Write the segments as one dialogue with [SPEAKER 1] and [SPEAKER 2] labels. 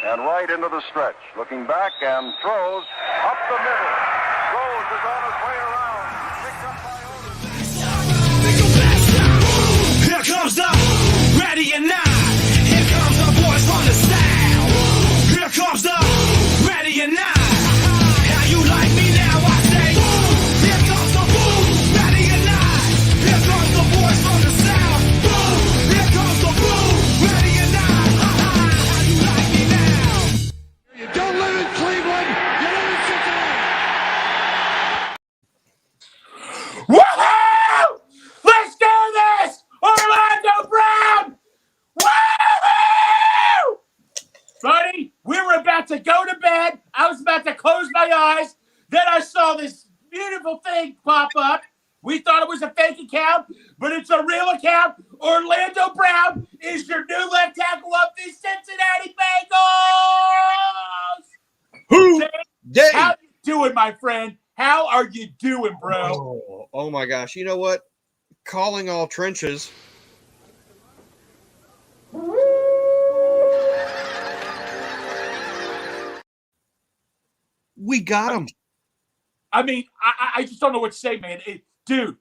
[SPEAKER 1] and right into the stretch. Looking back and throws up the middle. Rose is on his way around. Picked up by Otis.
[SPEAKER 2] Here comes the ready or not. Here comes the boys from the south. Here comes the ready or not. How you like me now? I say, here comes the boom, ready or not. Here comes the boys from the south. Boom, here comes the boom, ready or not. How you like me now?
[SPEAKER 3] You don't live in Cleveland, you live in Cincinnati.
[SPEAKER 2] Woohoo! Let's do this! Orlando Brown! Woohoo! Buddy, we were about to go to bed. I was about to close my eyes. Then I saw this beautiful thing pop up. We thought it was a fake account, but it's a real account. Orlando Brown is your new left tackle of the Cincinnati Bengals!
[SPEAKER 4] Who? Day.
[SPEAKER 2] How you doing, my friend? How are you doing, bro?
[SPEAKER 4] Oh my gosh. You know what? Calling all trenches. We got him.
[SPEAKER 2] I mean, I just don't know what to say, man. Dude,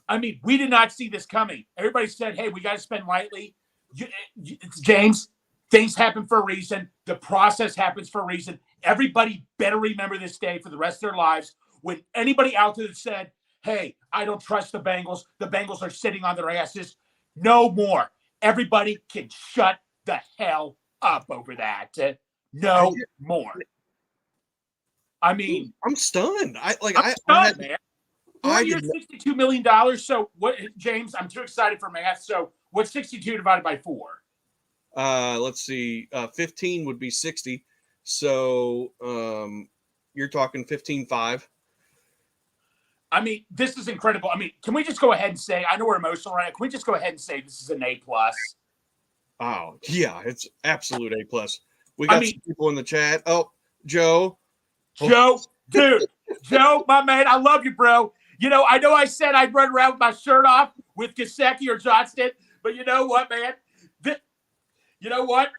[SPEAKER 2] I mean, we did not see this coming. Everybody said, hey, we got to spend lightly. James, things happen for a reason. The process happens for a reason. Everybody better remember this day for the rest of their lives. When anybody out there that said, hey, I don't trust the Bengals are sitting on their asses, no more. Everybody can shut the hell up over that. No more. I mean,
[SPEAKER 4] I'm stunned. I'm
[SPEAKER 2] stunned, man. 4 years, $62 million. So what, James? I'm too excited for math. So what's 62 divided by 4?
[SPEAKER 4] Let's see. 15 would be 60. So you're talking 15.5.
[SPEAKER 2] I mean, this is incredible. I mean, can we just go ahead and say, I know we're emotional right now. Can we just go ahead and say this is an A+?
[SPEAKER 4] Oh, yeah, it's absolute A+. We got some people in the chat. Oh, Joe,
[SPEAKER 2] dude, Joe, my man, I love you, bro. You know I said I'd run around with my shirt off with Gesicki or Johnston, but you know what, man? You know what?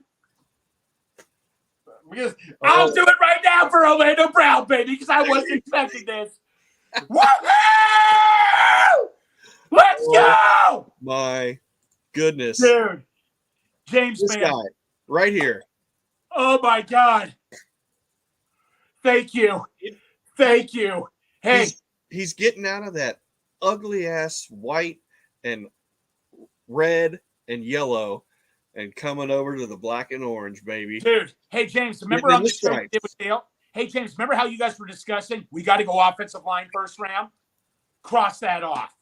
[SPEAKER 2] I'll do it right now for Orlando Brown, baby, because I wasn't expecting this. Woohoo! Let's go!
[SPEAKER 4] My goodness.
[SPEAKER 2] Dude, James,
[SPEAKER 4] this
[SPEAKER 2] man.
[SPEAKER 4] guy right here.
[SPEAKER 2] Oh, my God. Thank you. Thank you. Hey.
[SPEAKER 4] He's getting out of that ugly-ass white and red and yellow and coming over to the black and orange, baby.
[SPEAKER 2] Dude, hey, James, remember on the show we did with Dale? Hey, James, remember how you guys were discussing we got to go offensive line first round? Cross that off.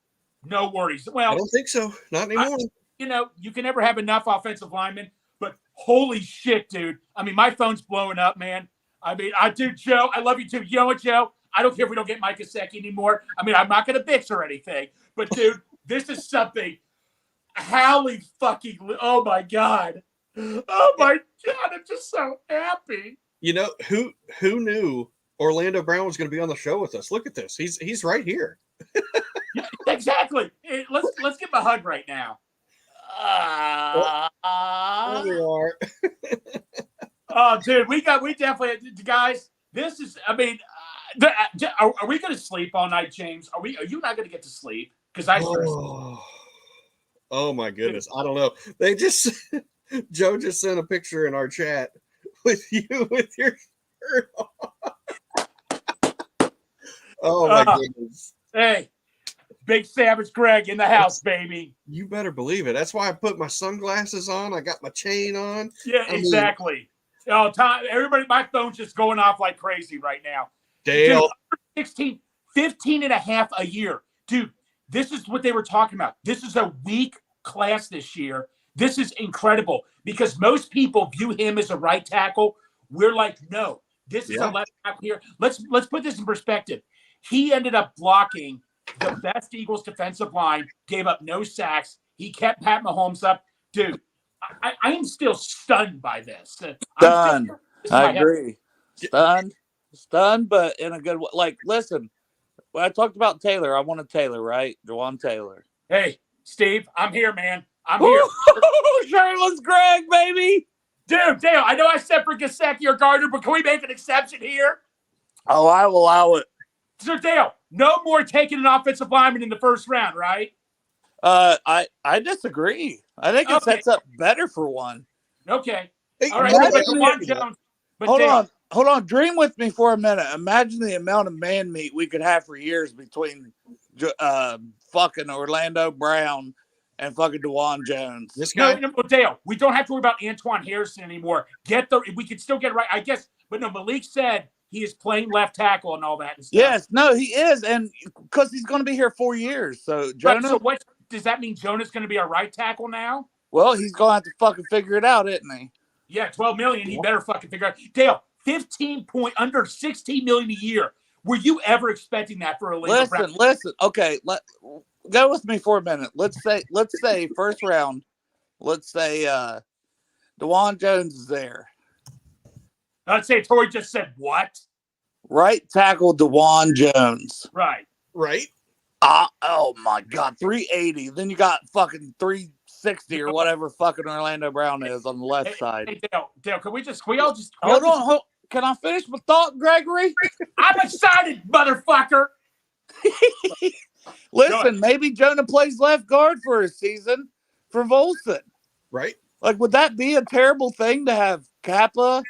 [SPEAKER 2] No worries. Well,
[SPEAKER 4] I don't think so. Not anymore.
[SPEAKER 2] You can never have enough offensive linemen, but holy shit, dude. I mean, my phone's blowing up, man. I mean, Joe, I love you too. You know what, Joe? I don't care if we don't get Mike Gesicki anymore. I mean, I'm not going to bitch or anything. But, dude, this is something. Hallie fucking – oh, my God. Oh, my God. I'm just so happy.
[SPEAKER 4] You know, who knew Orlando Brown was going to be on the show with us? Look at this. He's right here.
[SPEAKER 2] Yeah, exactly. Hey, let's give him a hug right now.
[SPEAKER 4] There we are.
[SPEAKER 2] Oh, dude, we definitely – guys, this is – I mean – are we going to sleep all night, James? Are you not going to get to sleep? Because
[SPEAKER 4] oh my goodness, I don't know. They just Joe just sent a picture in our chat with you with your shirt on. Oh my goodness!
[SPEAKER 2] Hey, Big Savage Greg in the house, baby.
[SPEAKER 4] You better believe it. That's why I put my sunglasses on. I got my chain on.
[SPEAKER 2] Yeah, exactly. Everybody, my phone's just going off like crazy right now.
[SPEAKER 4] Dale.
[SPEAKER 2] Dude, 15 and a half a year. Dude, this is what they were talking about. This is a weak class this year. This is incredible because most people view him as a right tackle. We're like, no, this is a left tackle here. Let's put this in perspective. He ended up blocking the best Eagles defensive line, gave up no sacks. He kept Pat Mahomes up. Dude, I am still stunned by this.
[SPEAKER 5] Stunned. I agree. Stunned, but in a good way. Like, listen, when I talked about Taylor, I wanted Taylor, right? Jawan Taylor.
[SPEAKER 2] Hey, Steve, I'm here, man. I'm here.
[SPEAKER 5] Shirtless Greg, baby.
[SPEAKER 2] Dude, Dale, I know I said for Gesicki or Gardner, but can we make an exception here?
[SPEAKER 5] Oh, I will allow it.
[SPEAKER 2] So, Dale, no more taking an offensive lineman in the first round, right?
[SPEAKER 5] I disagree. I think it sets up better for one.
[SPEAKER 2] Okay.
[SPEAKER 4] Hey,
[SPEAKER 2] All right.
[SPEAKER 5] imagine
[SPEAKER 2] But DeWan Jones. But
[SPEAKER 5] hold on. Dream with me for a minute. Imagine the amount of man meat we could have for years between fucking Orlando Brown and fucking DeWan Jones.
[SPEAKER 4] This guy,
[SPEAKER 2] No, Dale, we don't have to worry about Antoine Harrison anymore. We can still get it right, I guess. But no, Malik said he is playing left tackle and all that and stuff.
[SPEAKER 5] Yes, no, he is, and because he's going to be here 4 years. So Jonah.
[SPEAKER 2] Right, so what does that mean? Jonah's going to be our right tackle now?
[SPEAKER 5] Well, he's going to have to fucking figure it out, isn't he?
[SPEAKER 2] Yeah, $12 million. He better fucking figure out. Dale, under $16 million a year. Were you ever expecting that for a league?
[SPEAKER 5] Listen. Okay, go with me for a minute. Let's say first round. Let's say DeWan Jones is there.
[SPEAKER 2] I'd say Tori just said what?
[SPEAKER 5] Right tackle DeWan Jones.
[SPEAKER 2] Right.
[SPEAKER 5] Oh my God, 380. Then you got fucking 360 or whatever fucking Orlando Brown is on the left side.
[SPEAKER 2] Hey, Dale, can we all just
[SPEAKER 5] hold on? Can I finish my thought, Gregory?
[SPEAKER 2] I'm excited, motherfucker.
[SPEAKER 5] Listen, maybe Jonah plays left guard for a season for Volson.
[SPEAKER 4] right?
[SPEAKER 5] Like, would that be a terrible thing to have Kappa,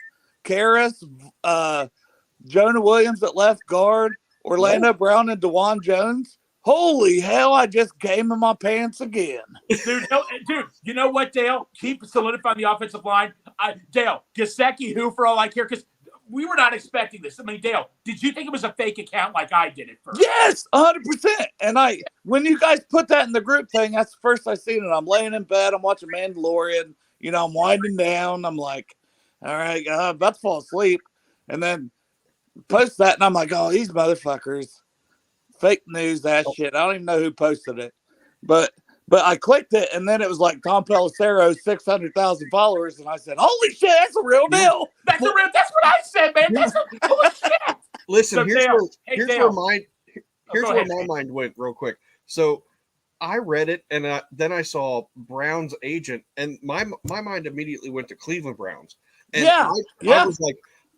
[SPEAKER 5] Karras, Jonah Williams at left guard, Orlando Brown and DeWan Jones? Holy hell, I just came in my pants again.
[SPEAKER 2] Dude, you know what, Dale? Keep solidifying the offensive line. Dale, Gesicki, who for all I care, because we were not expecting this. I mean, Dale, did you think it was a fake account like I did at first?
[SPEAKER 5] Yes, 100%. And when you guys put that in the group thing, that's the first I seen it. I'm laying in bed, I'm watching Mandalorian, I'm winding down. I'm like, all right, I'm about to fall asleep. And then post that, and I'm like, oh, these motherfuckers. Fake news, that shit. I don't even know who posted it. But I clicked it, and then it was like Tom Pelissero, 600,000 followers, and I said, holy shit, that's a real deal.
[SPEAKER 2] That's what I said, man. That's holy shit.
[SPEAKER 4] Listen,
[SPEAKER 2] So
[SPEAKER 4] here's
[SPEAKER 2] Dale.
[SPEAKER 4] where my mind went real quick. So I read it, and then I saw Brown's agent, and my mind immediately went to Cleveland Browns. And I was like,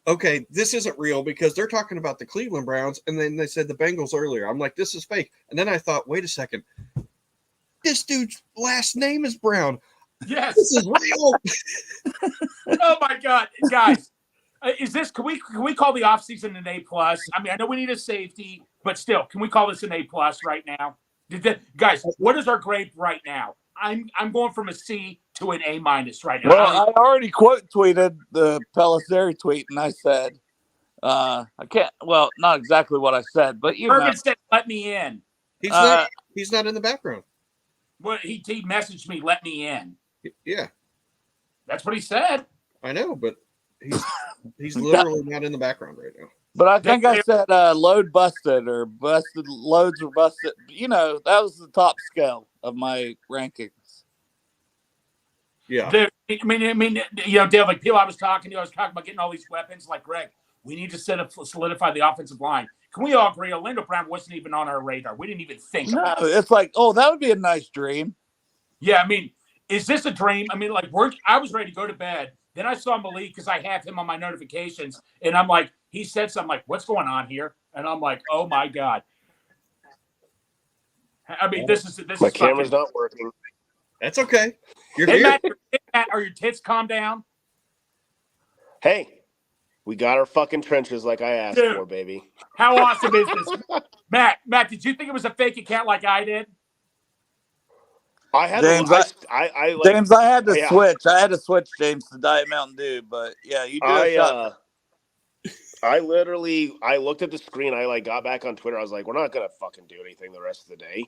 [SPEAKER 4] okay, this isn't real because they're talking about the Cleveland Browns, and then they said the Bengals earlier. I'm like, this is fake. And then I thought, wait a second. This dude's last name is Brown.
[SPEAKER 2] Yes.
[SPEAKER 4] This is real.
[SPEAKER 2] Oh, my God. Guys, can we call the offseason an A+? I mean, I know we need a safety, but still, can we call this an A+ right now? Guys, what is our grade right now? I'm going from a C to an A- right now.
[SPEAKER 5] Well, I already quote tweeted the Pelissero tweet, and I said, I can't. Well, not exactly what I said, but
[SPEAKER 2] Urban said, "Let me in."
[SPEAKER 4] He's not in the background.
[SPEAKER 2] Well, he messaged me, "Let me in."
[SPEAKER 4] Yeah,
[SPEAKER 2] that's what he said.
[SPEAKER 4] I know, but he's literally not in the background right now.
[SPEAKER 5] But I think I said load busted or busted loads were busted. That was the top scale of my rankings.
[SPEAKER 4] Yeah.
[SPEAKER 2] I mean, Dale, like people I was talking about getting all these weapons. Like, Greg, we need to solidify the offensive line. Can we all agree? Orlando Brown wasn't even on our radar. We didn't even think about it.
[SPEAKER 5] It's like, oh, that would be a nice dream.
[SPEAKER 2] Yeah, I mean, is this a dream? I mean, like, I was ready to go to bed. Then I saw Malik because I have him on my notifications, and I'm like, he said something like, "What's going on here?" And I'm like, "Oh my God!" I mean, this is
[SPEAKER 6] my camera's not working.
[SPEAKER 4] That's okay. You're
[SPEAKER 2] hey,
[SPEAKER 4] here.
[SPEAKER 2] Matt, are your tits calm down?
[SPEAKER 6] Hey, we got our fucking trenches like I asked for, baby.
[SPEAKER 2] How awesome is this, Matt? Did you think it was a fake account like I did?
[SPEAKER 6] I had
[SPEAKER 5] James,
[SPEAKER 6] James,
[SPEAKER 5] I had to switch. I had to switch, James, to Diet Mountain Dew. But yeah, you do a shot.
[SPEAKER 6] I looked at the screen. I got back on Twitter. I was like, we're not gonna fucking do anything the rest of the day.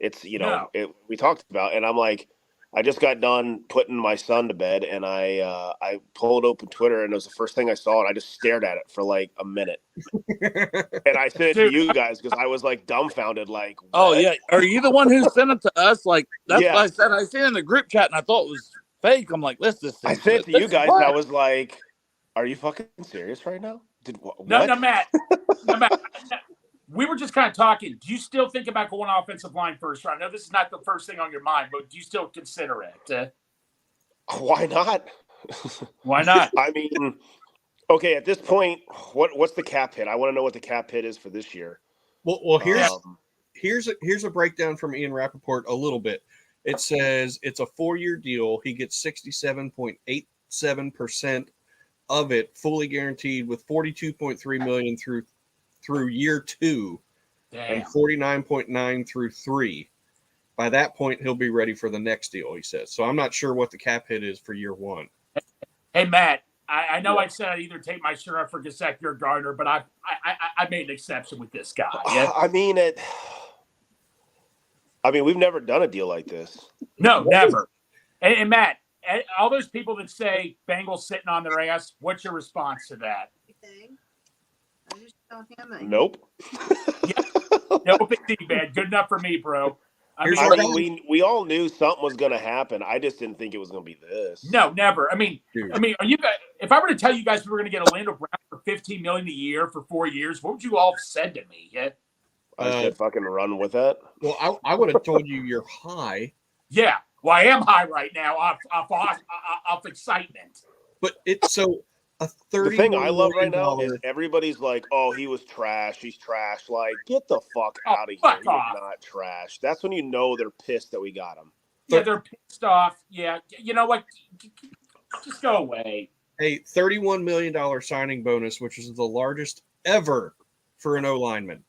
[SPEAKER 6] It's we talked about, and I'm like, I just got done putting my son to bed, and I pulled open Twitter, and it was the first thing I saw, and I just stared at it for like a minute, and I sent it to you guys because I was like dumbfounded, like, what?
[SPEAKER 5] Oh yeah, are you the one who sent it to us? Like that's what I said. I seen it in the group chat, and I thought it was fake. I'm like, let's just.
[SPEAKER 6] I sent it to you guys, and I was like, are you fucking serious right now?
[SPEAKER 2] No, Matt. We were just kind of talking. Do you still think about going offensive line first round? I know this is not the first thing on your mind, but do you still consider it?
[SPEAKER 6] Why not?
[SPEAKER 2] Why not?
[SPEAKER 6] I mean, okay, at this point, what's the cap hit? I want to know what the cap hit is for this year.
[SPEAKER 4] Well, here's a breakdown from Ian Rappaport a little bit. It says it's a 4-year deal. He gets 67.87% of it fully guaranteed, with 42.3 million through year 2.
[SPEAKER 2] Damn.
[SPEAKER 4] And 49.9 through 3. By that point, he'll be ready for the next deal, he says. So I'm not sure what the cap hit is for year 1.
[SPEAKER 2] Hey, Matt, I know I said I'd either take my shirt off for Gasecki or Gardner, but I made an exception with this guy. Yeah?
[SPEAKER 6] I mean, we've never done a deal like this.
[SPEAKER 2] No, never. And Matt, all those people that say Bengals sitting on their ass, what's your response to that?
[SPEAKER 6] Nope.
[SPEAKER 2] No big deal, man. Good enough for me, bro.
[SPEAKER 6] We all knew something was going to happen. I just didn't think it was going to be this.
[SPEAKER 2] No, never. I mean, are you guys? If I were to tell you guys we were going to get Orlando Brown for $15 million a year for 4 years, what would you all have said to me? Yeah.
[SPEAKER 6] I said fucking run with that.
[SPEAKER 4] Well, I would have told you you're high.
[SPEAKER 2] Yeah. Well, I am high right now off excitement.
[SPEAKER 4] But it's so a 30.
[SPEAKER 6] The thing I love right now is everybody's like, "Oh, he was trash. He's trash." Like, get the fuck out of here. He's not trash. That's when you know they're pissed that we got him.
[SPEAKER 2] Yeah, they're pissed off. Yeah. You know what? Just go away.
[SPEAKER 4] A $31 million signing bonus, which is the largest ever for an O-lineman.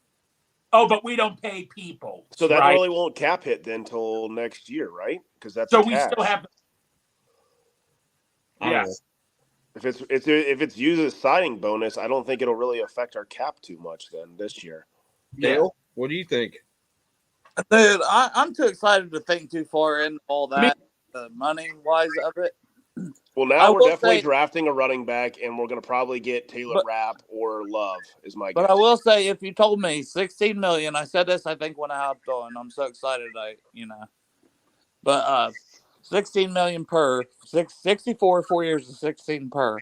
[SPEAKER 2] Oh, but we don't pay people.
[SPEAKER 6] So that really won't cap hit then till next year, right? Because that's
[SPEAKER 2] so we still have. Yeah.
[SPEAKER 6] If it's used as signing bonus, I don't think it'll really affect our cap too much then this year.
[SPEAKER 4] Dale, what do you think?
[SPEAKER 5] Dude, I'm too excited to think too far in all that, the money wise of it.
[SPEAKER 6] Well, now we're definitely drafting a running back, and we're going to probably get Taylor Rapp or Love, is my guess.
[SPEAKER 5] But I will say, if you told me $16 million, I said this, I think, when I hopped on. I'm so excited, But $16 million per, 64, 4 years of 16 per.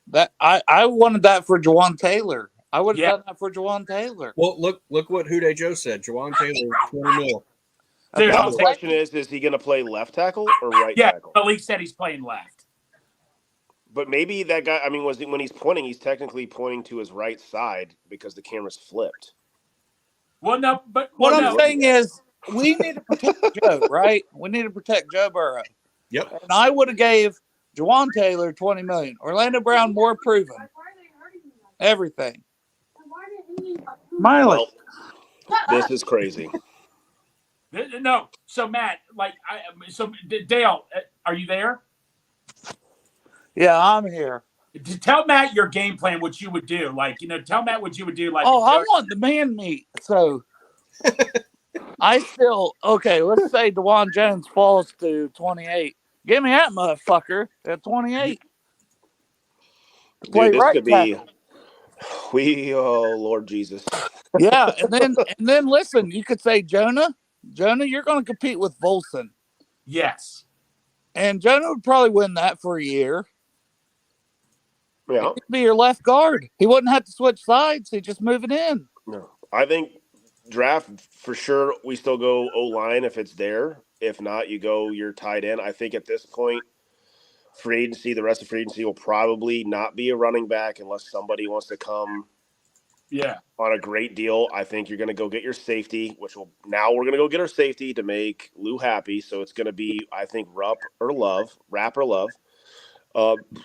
[SPEAKER 5] That I wanted that for Jawan Taylor. I would have done that for Jawan Taylor.
[SPEAKER 4] Well, look what Houday Joe said. Jawan Taylor, 20 mil.
[SPEAKER 2] Dude,
[SPEAKER 6] the question is he going to play left tackle or right tackle?
[SPEAKER 2] Yeah, Malik said he's playing left.
[SPEAKER 6] But maybe that guy, when he's pointing, he's technically pointing to his right side because the camera's flipped.
[SPEAKER 2] Well, no, but
[SPEAKER 5] what I'm saying is we need to protect Joe, right? We need to protect Joe Burrow.
[SPEAKER 4] Yep.
[SPEAKER 5] And I would have gave Jawan Taylor $20 million. Orlando Brown, more proven. Everything. Miley.
[SPEAKER 6] Well, this is crazy.
[SPEAKER 2] No, so Matt, Dale, are you there?
[SPEAKER 5] Yeah, I'm here.
[SPEAKER 2] Tell Matt your game plan, what you would do. Tell Matt what you would do. I
[SPEAKER 5] want the man meat. So let's say DeJuan Jones falls to 28. Give me that motherfucker at 28.
[SPEAKER 6] Dude, this could be Lord Jesus.
[SPEAKER 5] Yeah, and then listen, you could say Jonah, you're going to compete with Volson.
[SPEAKER 2] Yes. And
[SPEAKER 5] Jonah would probably win that for a year.
[SPEAKER 6] Yeah.
[SPEAKER 5] He'd be your left guard. He wouldn't have to switch sides. He'd just move it in.
[SPEAKER 6] No. I think draft for sure we still go O-line if it's there. If not, you go your tight end. I think at this point, the rest of free agency will probably not be a running back unless somebody wants to come on a great deal. I think you're going to go get your safety, we're going to go get our safety to make Lou happy. So it's going to be, I think, Rapp or Love.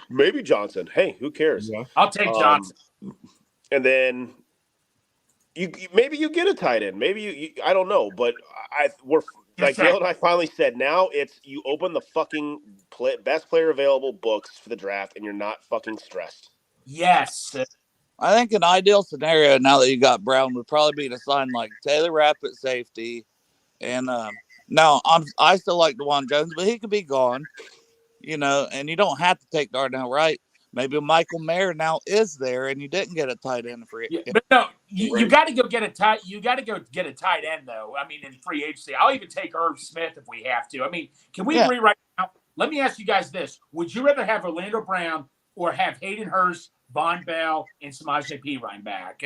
[SPEAKER 6] Maybe Johnson. Hey, who cares?
[SPEAKER 2] Yeah. I'll take Johnson.
[SPEAKER 6] And then maybe you get a tight end. Maybe you I don't know, but Dale and I finally said now it's you open the fucking best player available books for the draft and you're not fucking stressed.
[SPEAKER 2] Yes.
[SPEAKER 5] I think an ideal scenario now that you got Brown would probably be to sign like Taylor Rapp at safety. And now I still like DeJuan Jones, but he could be gone, and you don't have to take Darnell Wright. Maybe Michael Mayer now is there, and you didn't get a tight end for it.
[SPEAKER 2] Yeah, but no, you got to go get a tight. You got to go get a tight end though. I mean, in free agency, I'll even take Irv Smith if we have to. I mean, can we agree right now? Let me ask you guys this: would you rather have Orlando Brown or have Hayden Hurst, Von Bell, and Samaje Perine back?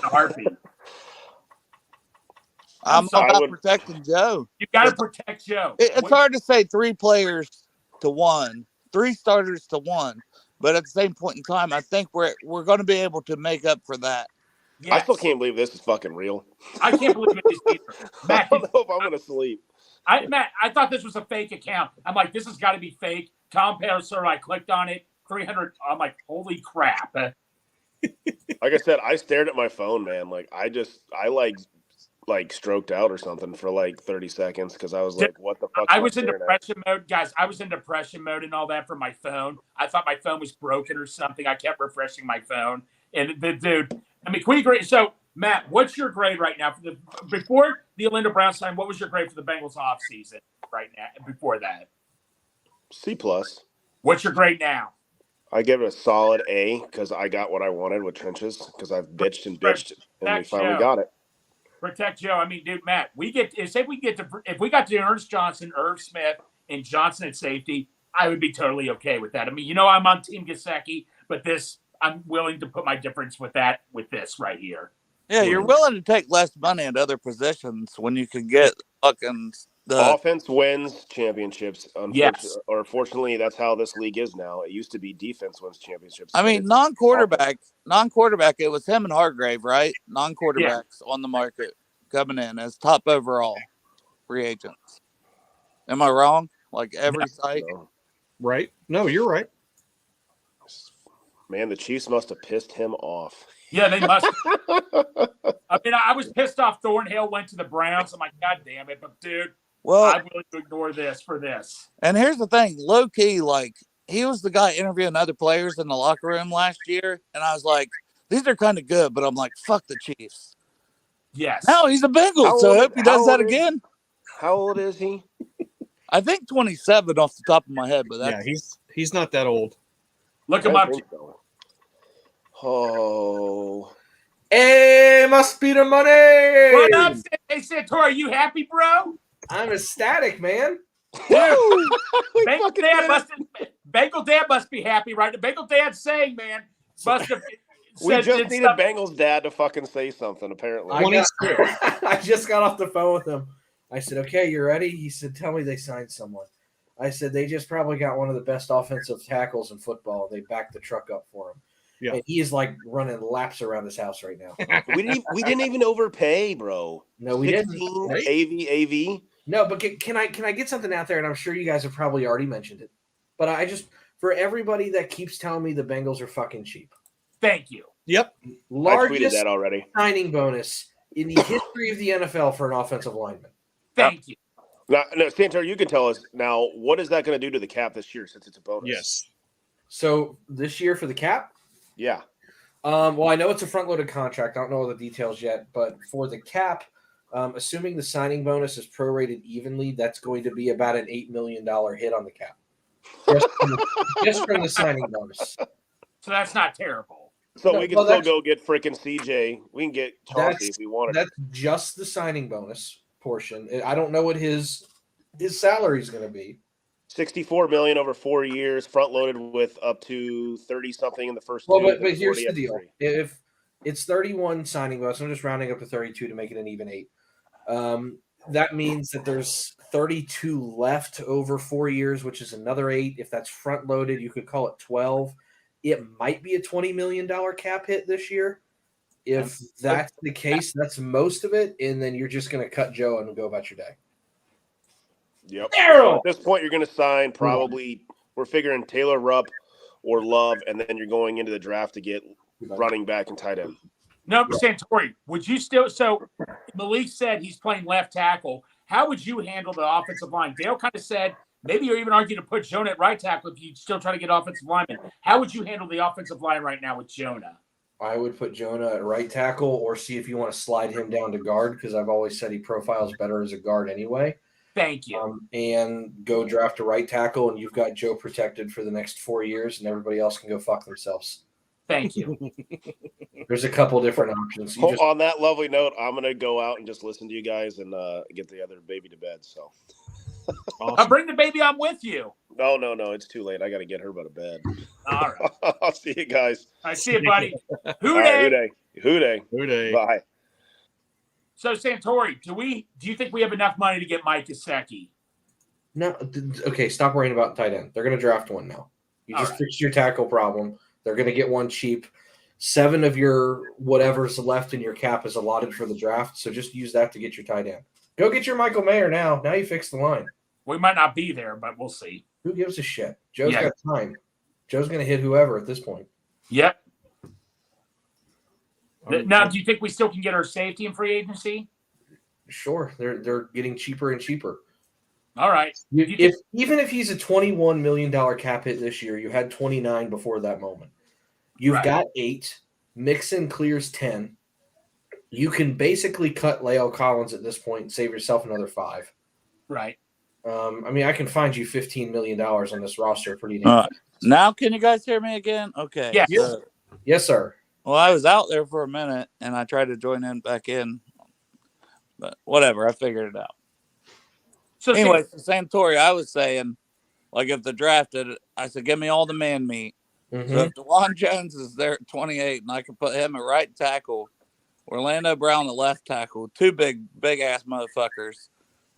[SPEAKER 5] Heartbeat. I'm all about protecting Joe.
[SPEAKER 2] You got to protect Joe.
[SPEAKER 5] It's hard to say 3 players to 1, 3 starters to 1, but at the same point in time, I think we're going to be able to make up for that.
[SPEAKER 6] Yes. I still can't believe this is fucking real.
[SPEAKER 2] I can't believe it is either. Matt,
[SPEAKER 6] I don't know if I'm going to sleep.
[SPEAKER 2] Matt, I thought this was a fake account. I'm like, this has got to be fake. Tom Pelissero, I clicked on it. 300. I'm like, holy crap.
[SPEAKER 6] Like I said, I stared at my phone, man. Like I stroked out or something for like 30 seconds because I was like, what the fuck?
[SPEAKER 2] I was in depression mode, guys. I was in depression mode and all that for my phone. I thought my phone was broken or something. I kept refreshing my phone. And the dude, I mean, can we grade? So, Matt, what's your grade right now? Before the Orlando Browns sign, what was your grade for the Bengals offseason right now? Before that? C+. What's your grade now?
[SPEAKER 6] I give it a solid A because I got what I wanted with trenches because I've bitched and bitched and we finally got it.
[SPEAKER 2] Protect Joe. I mean, dude, Matt, if we got to Ernest Johnson, Irv Smith, and Johnson at safety, I would be totally okay with that. I mean, I'm on Team Gesicki, but I'm willing to put my difference with this right here.
[SPEAKER 5] Yeah, you're willing to take less money at other positions when you can get fucking
[SPEAKER 6] offense wins championships. Or fortunately, that's how this league is now. It used to be defense wins championships.
[SPEAKER 5] I mean, non-quarterback. It was him and Hargrave, right? Non-quarterbacks on the market coming in as top overall free agents. Am I wrong? Like every site,
[SPEAKER 4] right? No, you're right.
[SPEAKER 6] Man, the Chiefs must have pissed him off.
[SPEAKER 2] Yeah, they must. I mean, I was pissed off Thornhill went to the Browns. I'm like, God damn it. But, dude, I'm willing to ignore this for this.
[SPEAKER 5] And here's the thing. Low-key, like, he was the guy interviewing other players in the locker room last year. And I was like, these are kind of good. But I'm like, fuck the Chiefs.
[SPEAKER 2] Yes.
[SPEAKER 5] Now he's a Bengal, so I hope he does that again.
[SPEAKER 6] How old is he?
[SPEAKER 5] I think 27 off the top of my head. But
[SPEAKER 4] yeah, he's not that old.
[SPEAKER 2] Look him up.
[SPEAKER 6] Oh.
[SPEAKER 7] Hey, must be the money.
[SPEAKER 2] What up, hey, Santor? Are you happy, bro?
[SPEAKER 7] I'm ecstatic, man.
[SPEAKER 2] Bengal Dad must be happy, right? The Bengal Dad's saying, man, must have.
[SPEAKER 6] We just needed Bengal's dad to fucking say something, apparently.
[SPEAKER 7] I just got off the phone with him. I said, okay, you ready? He said, tell me they signed someone. I said, they just probably got one of the best offensive tackles in football. They backed the truck up for him. Yeah. And he is like running laps around his house right now.
[SPEAKER 6] we didn't even overpay, bro.
[SPEAKER 7] No, we didn't.
[SPEAKER 6] AV.
[SPEAKER 7] No, but can I get something out there? And I'm sure you guys have probably already mentioned it. But I just, for everybody that keeps telling me the Bengals are fucking cheap.
[SPEAKER 2] Thank you.
[SPEAKER 4] Yep.
[SPEAKER 7] Largest
[SPEAKER 6] I tweeted that already.
[SPEAKER 7] Signing bonus in the history of the NFL for an offensive lineman.
[SPEAKER 2] Thank you.
[SPEAKER 6] Now, Santor, you can tell us now, what is that going to do to the cap this year since it's a bonus?
[SPEAKER 4] Yes.
[SPEAKER 7] So this year for the cap?
[SPEAKER 6] Yeah.
[SPEAKER 7] Well, I know it's a front-loaded contract. I don't know all the details yet, but for the cap, assuming the signing bonus is prorated evenly, that's going to be about an $8 million hit on the cap. Just from the signing bonus.
[SPEAKER 2] So that's not terrible.
[SPEAKER 6] So we can still go get freaking CJ. We can get Chauncey if we wanted.
[SPEAKER 7] That's just the signing bonus portion. I don't know what his salary is going to be.
[SPEAKER 6] $64 million over 4 years, front loaded with up to 30 something in the first.
[SPEAKER 7] Well, but here's the deal: if it's 31 signing bonus, I'm just rounding up to 32 to make it an even 8. That means that there's 32 left over 4 years, which is another 8. If that's front loaded, you could call it 12. It might be a $20 million cap hit this year. If that's the case, that's most of it, and then you're just going to cut Joe and go about your day.
[SPEAKER 6] Yep. So at this point, you're going to sign probably, we're figuring Taylor Rupp or Love, and then you're going into the draft to get running back and tight end.
[SPEAKER 2] No, Santori, would you still – so Malik said he's playing left tackle. How would you handle the offensive line? Dale kind of said maybe you're even arguing to put Jonah at right tackle if you still try to get offensive linemen. How would you handle the offensive line right now with Jonah?
[SPEAKER 7] I would put Jonah at right tackle or see if you want to slide him down to guard because I've always said he profiles better as a guard anyway.
[SPEAKER 2] Thank you.
[SPEAKER 7] And go draft a right tackle, and you've got Joe protected for the next 4 years, and everybody else can go fuck themselves.
[SPEAKER 2] Thank you.
[SPEAKER 7] There's a couple different options.
[SPEAKER 6] On that lovely note, I'm going to go out and just listen to you guys and get the other baby to bed. So
[SPEAKER 2] awesome. I'll bring the baby on with you.
[SPEAKER 6] No. It's too late. I got to get her to bed.
[SPEAKER 2] All right.
[SPEAKER 6] I'll see you guys.
[SPEAKER 2] I see you, buddy. Hooday.
[SPEAKER 6] Hooday.
[SPEAKER 4] Hooday.
[SPEAKER 6] Bye.
[SPEAKER 2] So Santori, do you think we have enough money to get Mike Gesicki?
[SPEAKER 7] No, okay. Stop worrying about tight end. They're going to draft one now. You just fixed your tackle problem. They're going to get one cheap. 7 of your whatever's left in your cap is allotted for the draft, so just use that to get your tight end. Go get your Michael Mayer now. Now you fix the line.
[SPEAKER 2] We might not be there, but we'll see.
[SPEAKER 7] Who gives a shit? Joe's got time. Joe's going to hit whoever at this point.
[SPEAKER 2] Yep. Now, do you think we still can get our safety in free agency?
[SPEAKER 7] Sure. They're getting cheaper and cheaper.
[SPEAKER 2] All right.
[SPEAKER 7] Even if he's a $21 million cap hit this year, you had 29 before that moment. You've got 8. Mixon clears 10. You can basically cut La'el Collins at this point and save yourself another 5.
[SPEAKER 2] Right.
[SPEAKER 7] I mean, I can find you $15 million on this roster pretty damn fast.
[SPEAKER 5] Now, can you guys hear me again? Okay.
[SPEAKER 2] Yes.
[SPEAKER 7] Yes, sir.
[SPEAKER 5] Well, I was out there for a minute, and I tried to join back in. But whatever, I figured it out. So anyway, Santori, I was saying, like, if the drafted, I said, give me all the man meat.
[SPEAKER 7] Mm-hmm.
[SPEAKER 5] So if DeJuan Jones is there at 28, and I can put him at right tackle, Orlando Brown at left tackle, 2 big-ass motherfuckers,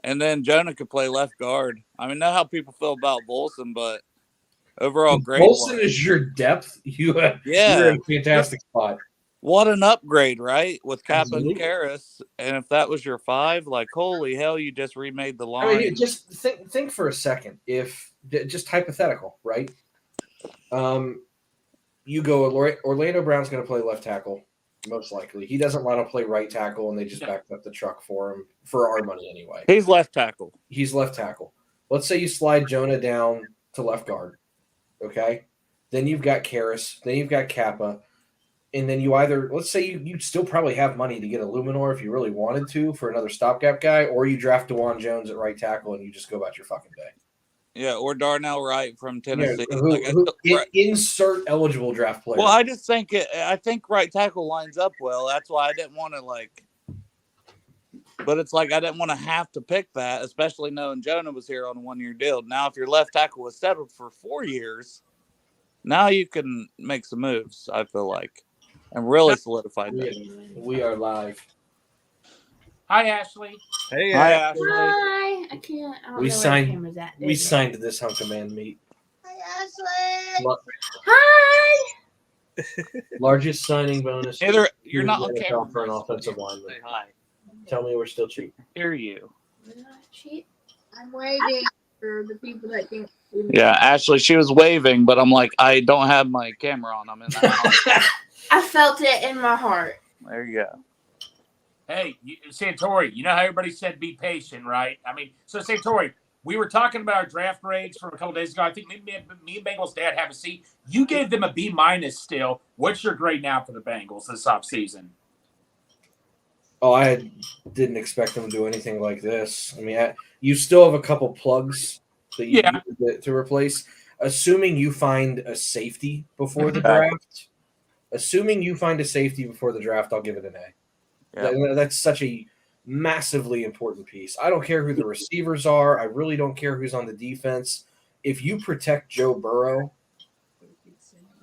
[SPEAKER 5] and then Jonah could play left guard. I mean, know how people feel about Volson, but overall great.
[SPEAKER 7] Volson is your depth. You're in a fantastic spot.
[SPEAKER 5] What an upgrade, right? With Kappa and Karras. And if that was your 5, like, holy hell, you just remade the line.
[SPEAKER 7] I mean, just think for a second. If just hypothetical, right? You go, Orlando Brown's going to play left tackle, most likely. He doesn't want to play right tackle, and they just backed up the truck for him for our money anyway.
[SPEAKER 5] He's left tackle.
[SPEAKER 7] Let's say you slide Jonah down to left guard, okay? Then you've got Karras. Then you've got Kappa. And then you either, let's say you'd still probably have money to get a Luminor if you really wanted to for another stopgap guy, or you draft DeJuan Jones at right tackle and you just go about your fucking day.
[SPEAKER 5] Yeah, or Darnell Wright from Tennessee.
[SPEAKER 7] Insert eligible draft player.
[SPEAKER 5] Well, I just think I think right tackle lines up well. That's why I didn't want to but it's like I didn't want to have to pick that, especially knowing Jonah was here on a 1-year deal. Now, if your left tackle was settled for 4 years, now you can make some moves, I feel like. And really solidified that.
[SPEAKER 7] We are live.
[SPEAKER 2] Hi, Ashley.
[SPEAKER 4] Hey,
[SPEAKER 5] Hi, Ashley.
[SPEAKER 8] Hi. I can't. I don't know where the camera's at.
[SPEAKER 7] We signed this hunk of man meat.
[SPEAKER 8] Hi, Ashley.
[SPEAKER 7] Hi. Largest signing bonus.
[SPEAKER 5] You're not on camera
[SPEAKER 7] for an offensive lineman.
[SPEAKER 5] Say hi.
[SPEAKER 7] Tell me we're still cheap.
[SPEAKER 5] Hear you.
[SPEAKER 8] We're not cheap. I'm waiting for the people that can.
[SPEAKER 5] Yeah, Ashley, she was waving, but I'm like, I don't have my camera on. I'm in the house.
[SPEAKER 8] I felt it in my heart.
[SPEAKER 5] There you go.
[SPEAKER 2] Hey, Santori, you know how everybody said be patient, right? I mean, so Santori, we were talking about our draft grades from a couple days ago. I think me and Bengals dad have a seat. You gave them a B- still. What's your grade now for the Bengals this offseason?
[SPEAKER 7] Oh, I didn't expect them to do anything like this. I mean, you still have a couple plugs that you need to replace. Assuming you find a safety before the draft. Assuming you find a safety before the draft, I'll give it an A. Yeah. That's such a massively important piece. I don't care who the receivers are. I really don't care who's on the defense. If you protect Joe Burrow,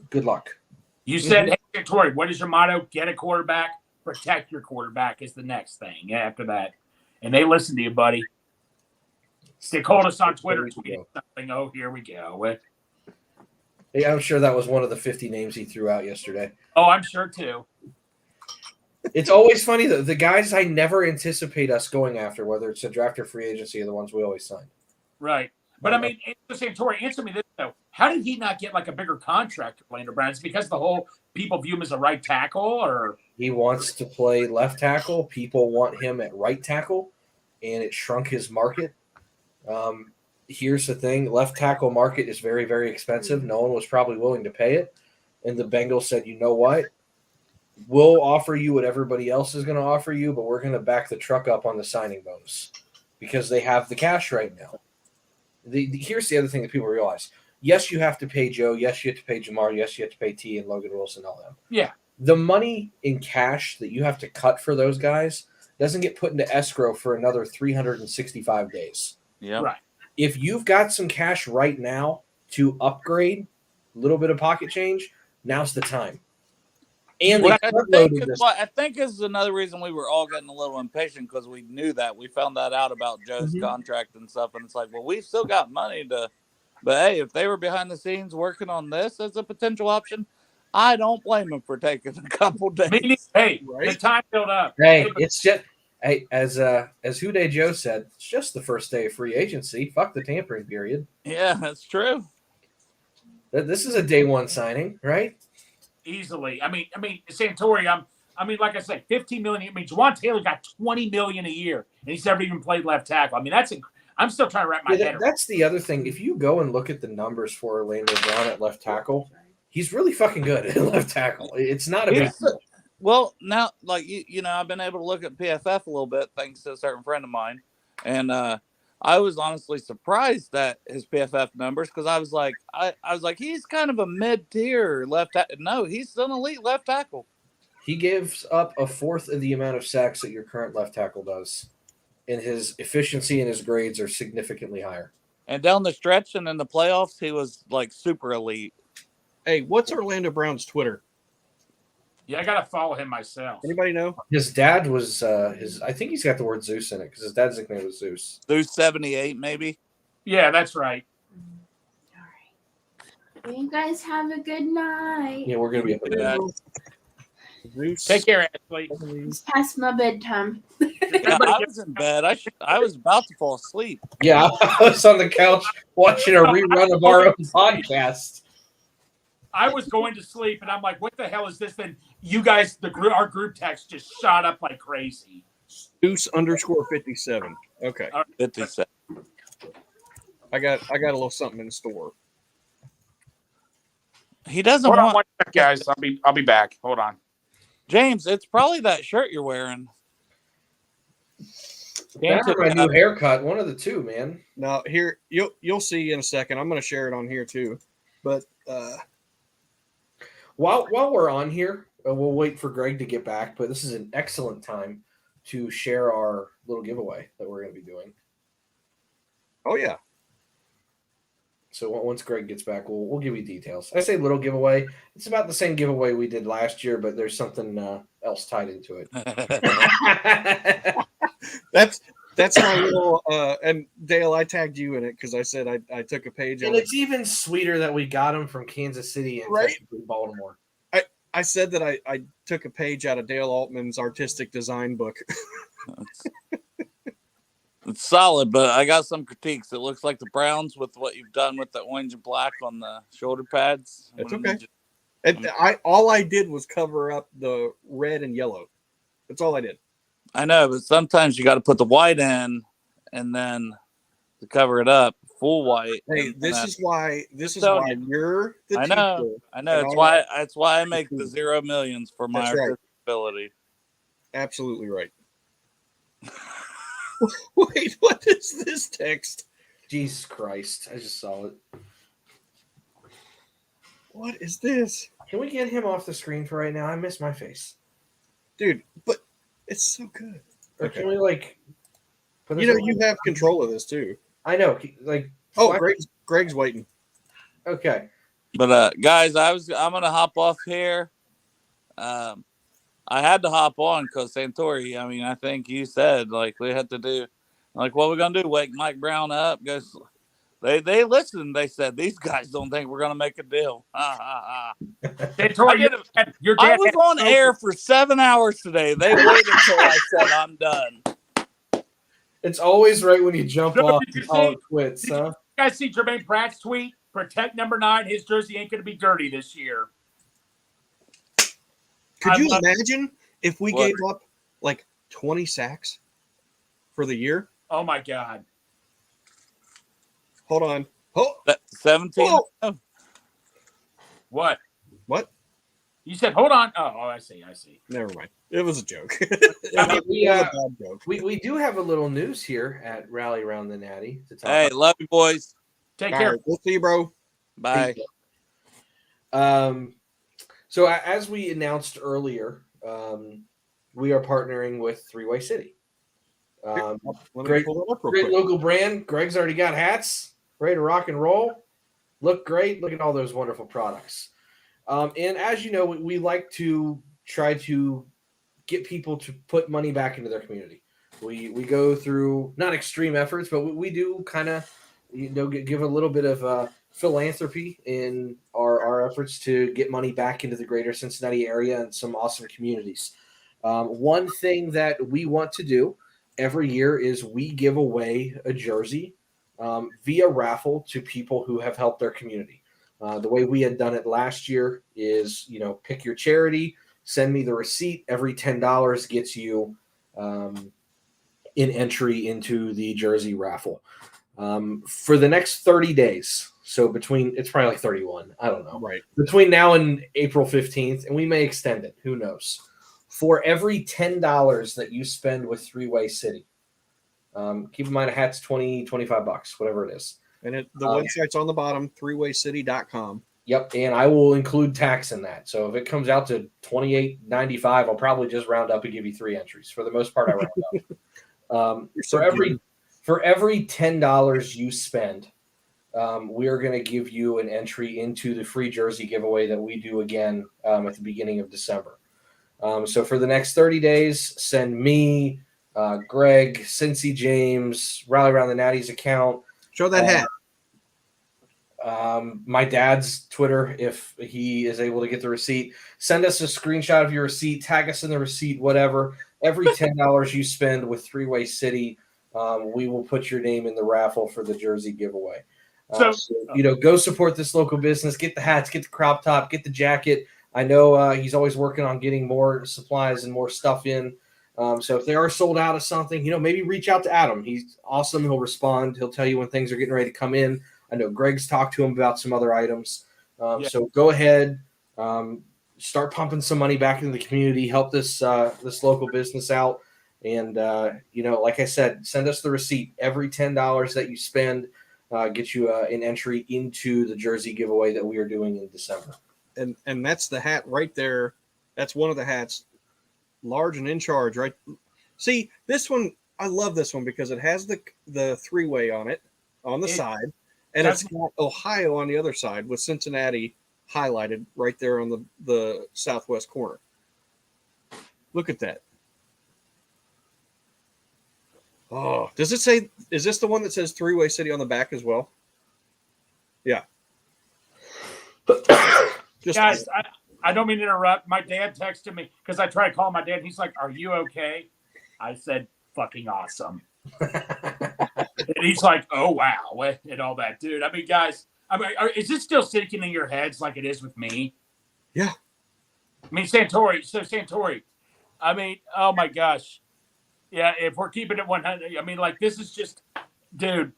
[SPEAKER 7] good luck.
[SPEAKER 2] You said, hey, Santori, what is your motto? Get a quarterback, protect your quarterback is the next thing after that. And they listen to you, buddy. They called us on Twitter tweeting something. Oh, here we go.
[SPEAKER 7] Hey, I'm sure that was one of the 50 names he threw out yesterday.
[SPEAKER 2] Oh, I'm sure too.
[SPEAKER 7] It's always funny, though. The guys I never anticipate us going after, whether it's a draft or free agency, are the ones we always sign.
[SPEAKER 2] Right. But, I mean, Santori, answer me this, though. How did he not get, like, a bigger contract, Orlando Brown? Is it because the whole people view him as a right tackle? Or
[SPEAKER 7] he wants to play left tackle. People want him at right tackle, and it shrunk his market. Here's the thing. Left tackle market is very, very expensive. No one was probably willing to pay it. And the Bengals said, you know what? We'll offer you what everybody else is going to offer you, but we're going to back the truck up on the signing bonus because they have the cash right now. Here's the other thing that people realize. Yes, you have to pay Joe. Yes, you have to pay Jamar. Yes, you have to pay T and Logan Wilson, all them.
[SPEAKER 2] Yeah.
[SPEAKER 7] The money in cash that you have to cut for those guys doesn't get put into escrow for another 365 days.
[SPEAKER 5] Yeah.
[SPEAKER 2] Right.
[SPEAKER 7] If you've got some cash right now to upgrade, a little bit of pocket change, now's the time. And
[SPEAKER 5] Which
[SPEAKER 7] they front-loaded this.
[SPEAKER 5] I think is another reason we were all getting a little impatient because we knew that. We found that out about Joe's contract and stuff. And it's like, well, we've still got money to. But hey, if they were behind the scenes working on this as a potential option, I don't blame them for taking a couple days.
[SPEAKER 2] Hey, the time built up.
[SPEAKER 7] Hey, it's just as Hude Joe said, it's just the first day of free agency. Fuck the tampering period.
[SPEAKER 5] Yeah, that's true.
[SPEAKER 7] This is a day one signing, right?
[SPEAKER 2] Easily. I mean, Santori. Like I said, $15 million. I mean, Juwan Taylor got $20 million a year, and he's never even played left tackle. I mean, I'm still trying to wrap my head around.
[SPEAKER 7] That's the other thing. If you go and look at the numbers for Orlando Brown at left tackle, he's really fucking good at left tackle. It's not a big deal.
[SPEAKER 5] Well, now, like you know, I've been able to look at PFF a little bit thanks to a certain friend of mine, and I was honestly surprised at his PFF numbers because I was like, he's kind of a mid-tier left tackle. No, he's an elite left tackle.
[SPEAKER 7] He gives up a fourth of the amount of sacks that your current left tackle does, and his efficiency and his grades are significantly higher.
[SPEAKER 5] And down the stretch and in the playoffs, he was like super elite.
[SPEAKER 4] Hey, what's Orlando Brown's Twitter?
[SPEAKER 2] Yeah, I gotta follow him myself.
[SPEAKER 4] Anybody know?
[SPEAKER 7] His dad was I think he's got the word Zeus in it because his dad's nickname was Zeus.
[SPEAKER 5] Zeus 78, maybe.
[SPEAKER 2] Yeah, that's right.
[SPEAKER 8] All right. You guys have a good night.
[SPEAKER 7] Yeah, we're gonna be up at that.
[SPEAKER 2] Take care, Ashley.
[SPEAKER 8] It's past my bedtime.
[SPEAKER 5] Yeah, I was in bed. I was about to fall asleep.
[SPEAKER 7] Yeah, I was on the couch watching a rerun of our own podcast.
[SPEAKER 2] I was going to sleep, and I'm like, "What the hell is this?" Then you guys, our group text just shot up like crazy.
[SPEAKER 4] Deuce_57. Okay,
[SPEAKER 5] 57.
[SPEAKER 4] I got a little something in store.
[SPEAKER 5] He doesn't
[SPEAKER 2] Hold on
[SPEAKER 5] want.
[SPEAKER 2] one sec, guys. I'll be back. Hold on,
[SPEAKER 5] James. It's probably that shirt you're wearing.
[SPEAKER 7] That or my new haircut. One of the two, man.
[SPEAKER 4] Now here you'll see in a second. I'm going to share it on here too, but.
[SPEAKER 7] While we're on here, we'll wait for Greg to get back, but this is an excellent time to share our little giveaway that we're going to be doing.
[SPEAKER 4] Oh, yeah.
[SPEAKER 7] So once Greg gets back, we'll give you details. I say little giveaway. It's about the same giveaway we did last year, but there's something else tied into it.
[SPEAKER 4] That's my little and Dale, I tagged you in it because I said I took a page.
[SPEAKER 7] And it's even sweeter that we got them from Kansas City and Baltimore.
[SPEAKER 4] I said that I took a page out of Dale Altman's artistic design book.
[SPEAKER 5] It's solid, but I got some critiques. It looks like the Browns with what you've done with the orange and black on the shoulder pads.
[SPEAKER 4] It's okay. All I did was cover up the red and yellow. That's all I did.
[SPEAKER 5] I know, but sometimes you got to put the white in, and then to cover it up, full white.
[SPEAKER 4] Hey, this is why you're the teacher.
[SPEAKER 5] I know. That's why I make the 0 millions for my ability.
[SPEAKER 4] Absolutely right. Wait, what is this text?
[SPEAKER 7] Jesus Christ! I just saw it.
[SPEAKER 4] What is this?
[SPEAKER 7] Can we get him off the screen for right now? I miss my face,
[SPEAKER 4] dude. But it's so good.
[SPEAKER 7] Or can we like?
[SPEAKER 4] You have control of this too.
[SPEAKER 7] I know. Like,
[SPEAKER 4] Greg's waiting.
[SPEAKER 7] Okay.
[SPEAKER 5] But guys, I'm gonna hop off here. I had to hop on because Santori. I mean, I think you said like we had to do, like, what we're gonna do? Wake Mike Brown up? Because they listened. They said these guys don't think we're gonna make a deal.
[SPEAKER 2] Santori,
[SPEAKER 5] I was on air for 7 hours today. They waited until I said I'm done.
[SPEAKER 7] It's always right when you jump off and call it quits, huh?
[SPEAKER 2] You guys see Jermaine Pratt's tweet? Protect number 9. His jersey ain't gonna be dirty this year.
[SPEAKER 4] Could you imagine if we gave up like 20 sacks for the year?
[SPEAKER 2] Oh my God.
[SPEAKER 4] Hold on.
[SPEAKER 5] 17.
[SPEAKER 2] Oh. What?
[SPEAKER 4] What?
[SPEAKER 2] You said hold on. Oh, I see.
[SPEAKER 4] Never mind. It was a joke.
[SPEAKER 7] We do have a little news here at Rally Around the Natty to talk
[SPEAKER 5] about. Love you, boys.
[SPEAKER 2] Take care.
[SPEAKER 4] Right, we'll see you, bro.
[SPEAKER 5] Bye.
[SPEAKER 7] So as we announced earlier, we are partnering with Three-Way City. Great local brand. Greg's already got hats. Ready to rock and roll. Look great. Look at all those wonderful products. And as you know, we like to try to get people to put money back into their community. We go through not extreme efforts, but we do kind of give a little bit of philanthropy in our efforts to get money back into the greater Cincinnati area and some awesome communities. One thing that we want to do every year is we give away a jersey via raffle to people who have helped their community. The way we had done it last year is, pick your charity, send me the receipt. Every $10 gets you an entry into the jersey raffle. For the next 30 days, so it's probably like 31, I don't know.
[SPEAKER 4] Right.
[SPEAKER 7] Between now and April 15th, and we may extend it, who knows. For every $10 that you spend with Three-Way City, keep in mind a hat's $20, $25, whatever it is.
[SPEAKER 4] And the website's on the bottom, threewaycity.com.
[SPEAKER 7] Yep, and I will include tax in that. So if it comes out to $28.95, I'll probably just round up and give you 3 entries. For the most part, I round up. For every $10 you spend, we are going to give you an entry into the free jersey giveaway that we do again at the beginning of December. So for the next 30 days, send me, Greg, Cincy James, Rally Around the Natties account.
[SPEAKER 4] Show that hat.
[SPEAKER 7] My dad's Twitter, if he is able to get the receipt. Send us a screenshot of your receipt. Tag us in the receipt, whatever. Every $10 you spend with Three-Way City, we will put your name in the raffle for the jersey giveaway. So, go support this local business. Get the hats, get the crop top, get the jacket. I know he's always working on getting more supplies and more stuff in. So if they are sold out of something, maybe reach out to Adam. He's awesome. He'll respond. He'll tell you when things are getting ready to come in. I know Greg's talked to him about some other items. So go ahead, start pumping some money back into the community, help this local business out. And, like I said, send us the receipt. Every $10 that you spend gets you an entry into the jersey giveaway that we are doing in December.
[SPEAKER 4] And that's the hat right there. That's one of the hats, large and in charge, right? See, this one, I love this one because it has the three-way on it on the side, and it's got Ohio on the other side with Cincinnati highlighted right there on the southwest corner. Look at that. Oh, does it say, is this the one that says Three-Way City on the back as well? Yeah.
[SPEAKER 2] Guys, I don't mean to interrupt. My dad texted me because I tried to call my dad. He's like, "Are you okay?" I said, "Fucking awesome." And he's like, "Oh wow," and all that, dude. I mean, guys, is it still sinking in your heads like it is with me?
[SPEAKER 4] Yeah.
[SPEAKER 2] I mean, Santori. I mean, oh my gosh. Yeah, if we're keeping it 100, I mean, like, this is just, dude.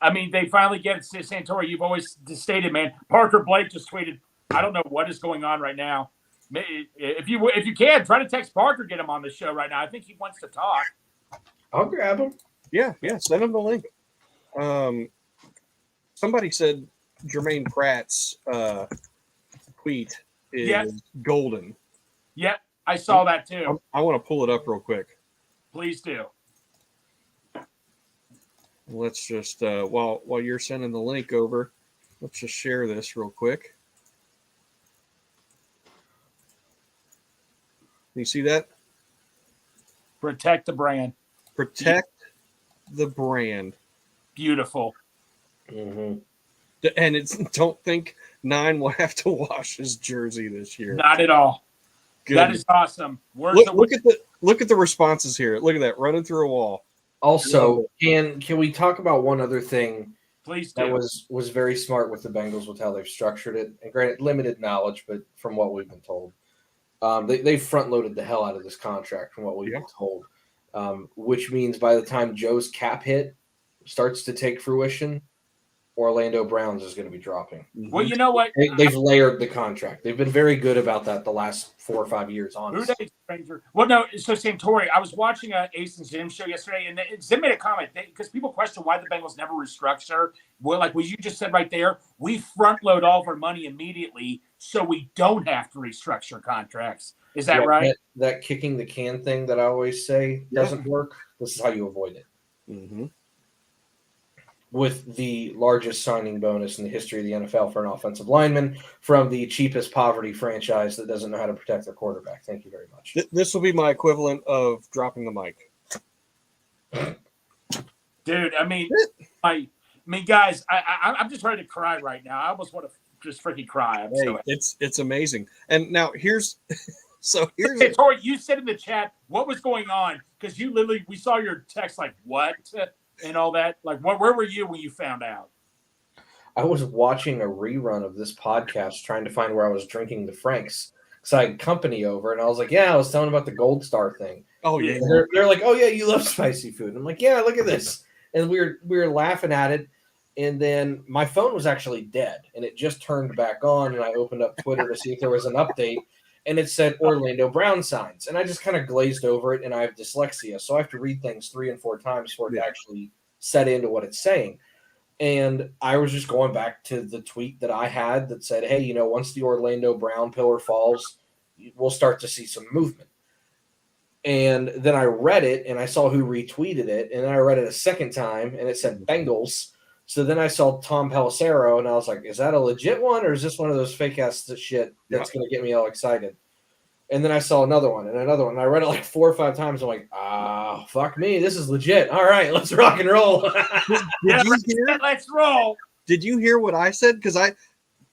[SPEAKER 2] I mean, they finally get it to Santori. You've always stated, man. Parker Blake just tweeted, I don't know what is going on right now. If you can, try to text Parker, get him on the show right now. I think he wants to talk.
[SPEAKER 7] I'll grab him.
[SPEAKER 4] Yeah, send him the link. Somebody said Jermaine Pratt's tweet is golden.
[SPEAKER 2] Yep, I saw that too.
[SPEAKER 4] I want to pull it up real quick.
[SPEAKER 2] Please do.
[SPEAKER 4] Let's just while you're sending the link over, let's just share this real quick. You see that?
[SPEAKER 2] Protect the brand.
[SPEAKER 4] Protect the brand.
[SPEAKER 2] Beautiful.
[SPEAKER 7] Mm-hmm.
[SPEAKER 4] And don't think 9 will have to wash his jersey this year.
[SPEAKER 2] Not at all. Good. That is awesome.
[SPEAKER 4] Look at the responses here. Look at that, running through a wall.
[SPEAKER 7] Also, can we talk about one other thing?
[SPEAKER 2] Please do.
[SPEAKER 7] That was very smart with the Bengals with how they've structured it. And granted, limited knowledge, but from what we've been told, they front loaded the hell out of this contract from what we've been told. Which means by the time Joe's cap hit starts to take fruition, Orlando Browns is going to be dropping.
[SPEAKER 2] Well, you know what?
[SPEAKER 7] They've layered the contract. They've been very good about that the last 4 or 5 years, honestly.
[SPEAKER 2] Well, no, so Santori, I was watching Ace and Zim show yesterday, and Zim made a comment because people question why the Bengals never restructure. Well, like what you just said right there, we front load all of our money immediately so we don't have to restructure contracts. Is that right?
[SPEAKER 7] That kicking the can thing that I always say doesn't work. This is how you avoid it.
[SPEAKER 4] Mm-hmm.
[SPEAKER 7] with the largest signing bonus in the history of the NFL for an offensive lineman from the cheapest poverty franchise that doesn't know how to protect their quarterback. Thank you very much.
[SPEAKER 4] This will be my equivalent of dropping the mic.
[SPEAKER 2] Dude, I mean, guys, I'm just ready to cry right now. I almost want to just freaking cry.
[SPEAKER 4] It's amazing. And now here's
[SPEAKER 2] Hey, Tori, you said in the chat what was going on, because we saw your text like what and all that. Like, where were you when you found out?
[SPEAKER 7] I was watching a rerun of this podcast trying to find where I was drinking the Franks because I had company over, and I was like, "Yeah, I was telling about the Gold Star thing."
[SPEAKER 4] Oh yeah,
[SPEAKER 7] they're like, "Oh yeah, you love spicy food." And I'm like, "Yeah, look at this," and we were laughing at it. And then my phone was actually dead, and it just turned back on, and I opened up Twitter to see if there was an update. And it said Orlando Brown signs. And I just kind of glazed over it, and I have dyslexia. So I have to read things 3 and 4 times for it to actually set into what it's saying. And I was just going back to the tweet that I had that said, hey, once the Orlando Brown pillar falls, we'll start to see some movement. And then I read it, and I saw who retweeted it. And then I read it a second time, and it said Bengals. So then I saw Tom Pelissero, and I was like, is that a legit one, or is this one of those fake-ass shit that's going to get me all excited? And then I saw another one and another one. And I read it like 4 or 5 times. I'm like, fuck me. This is legit. All right, let's rock and roll.
[SPEAKER 4] Did you hear?
[SPEAKER 2] Let's roll.
[SPEAKER 4] Did you hear what I said? Because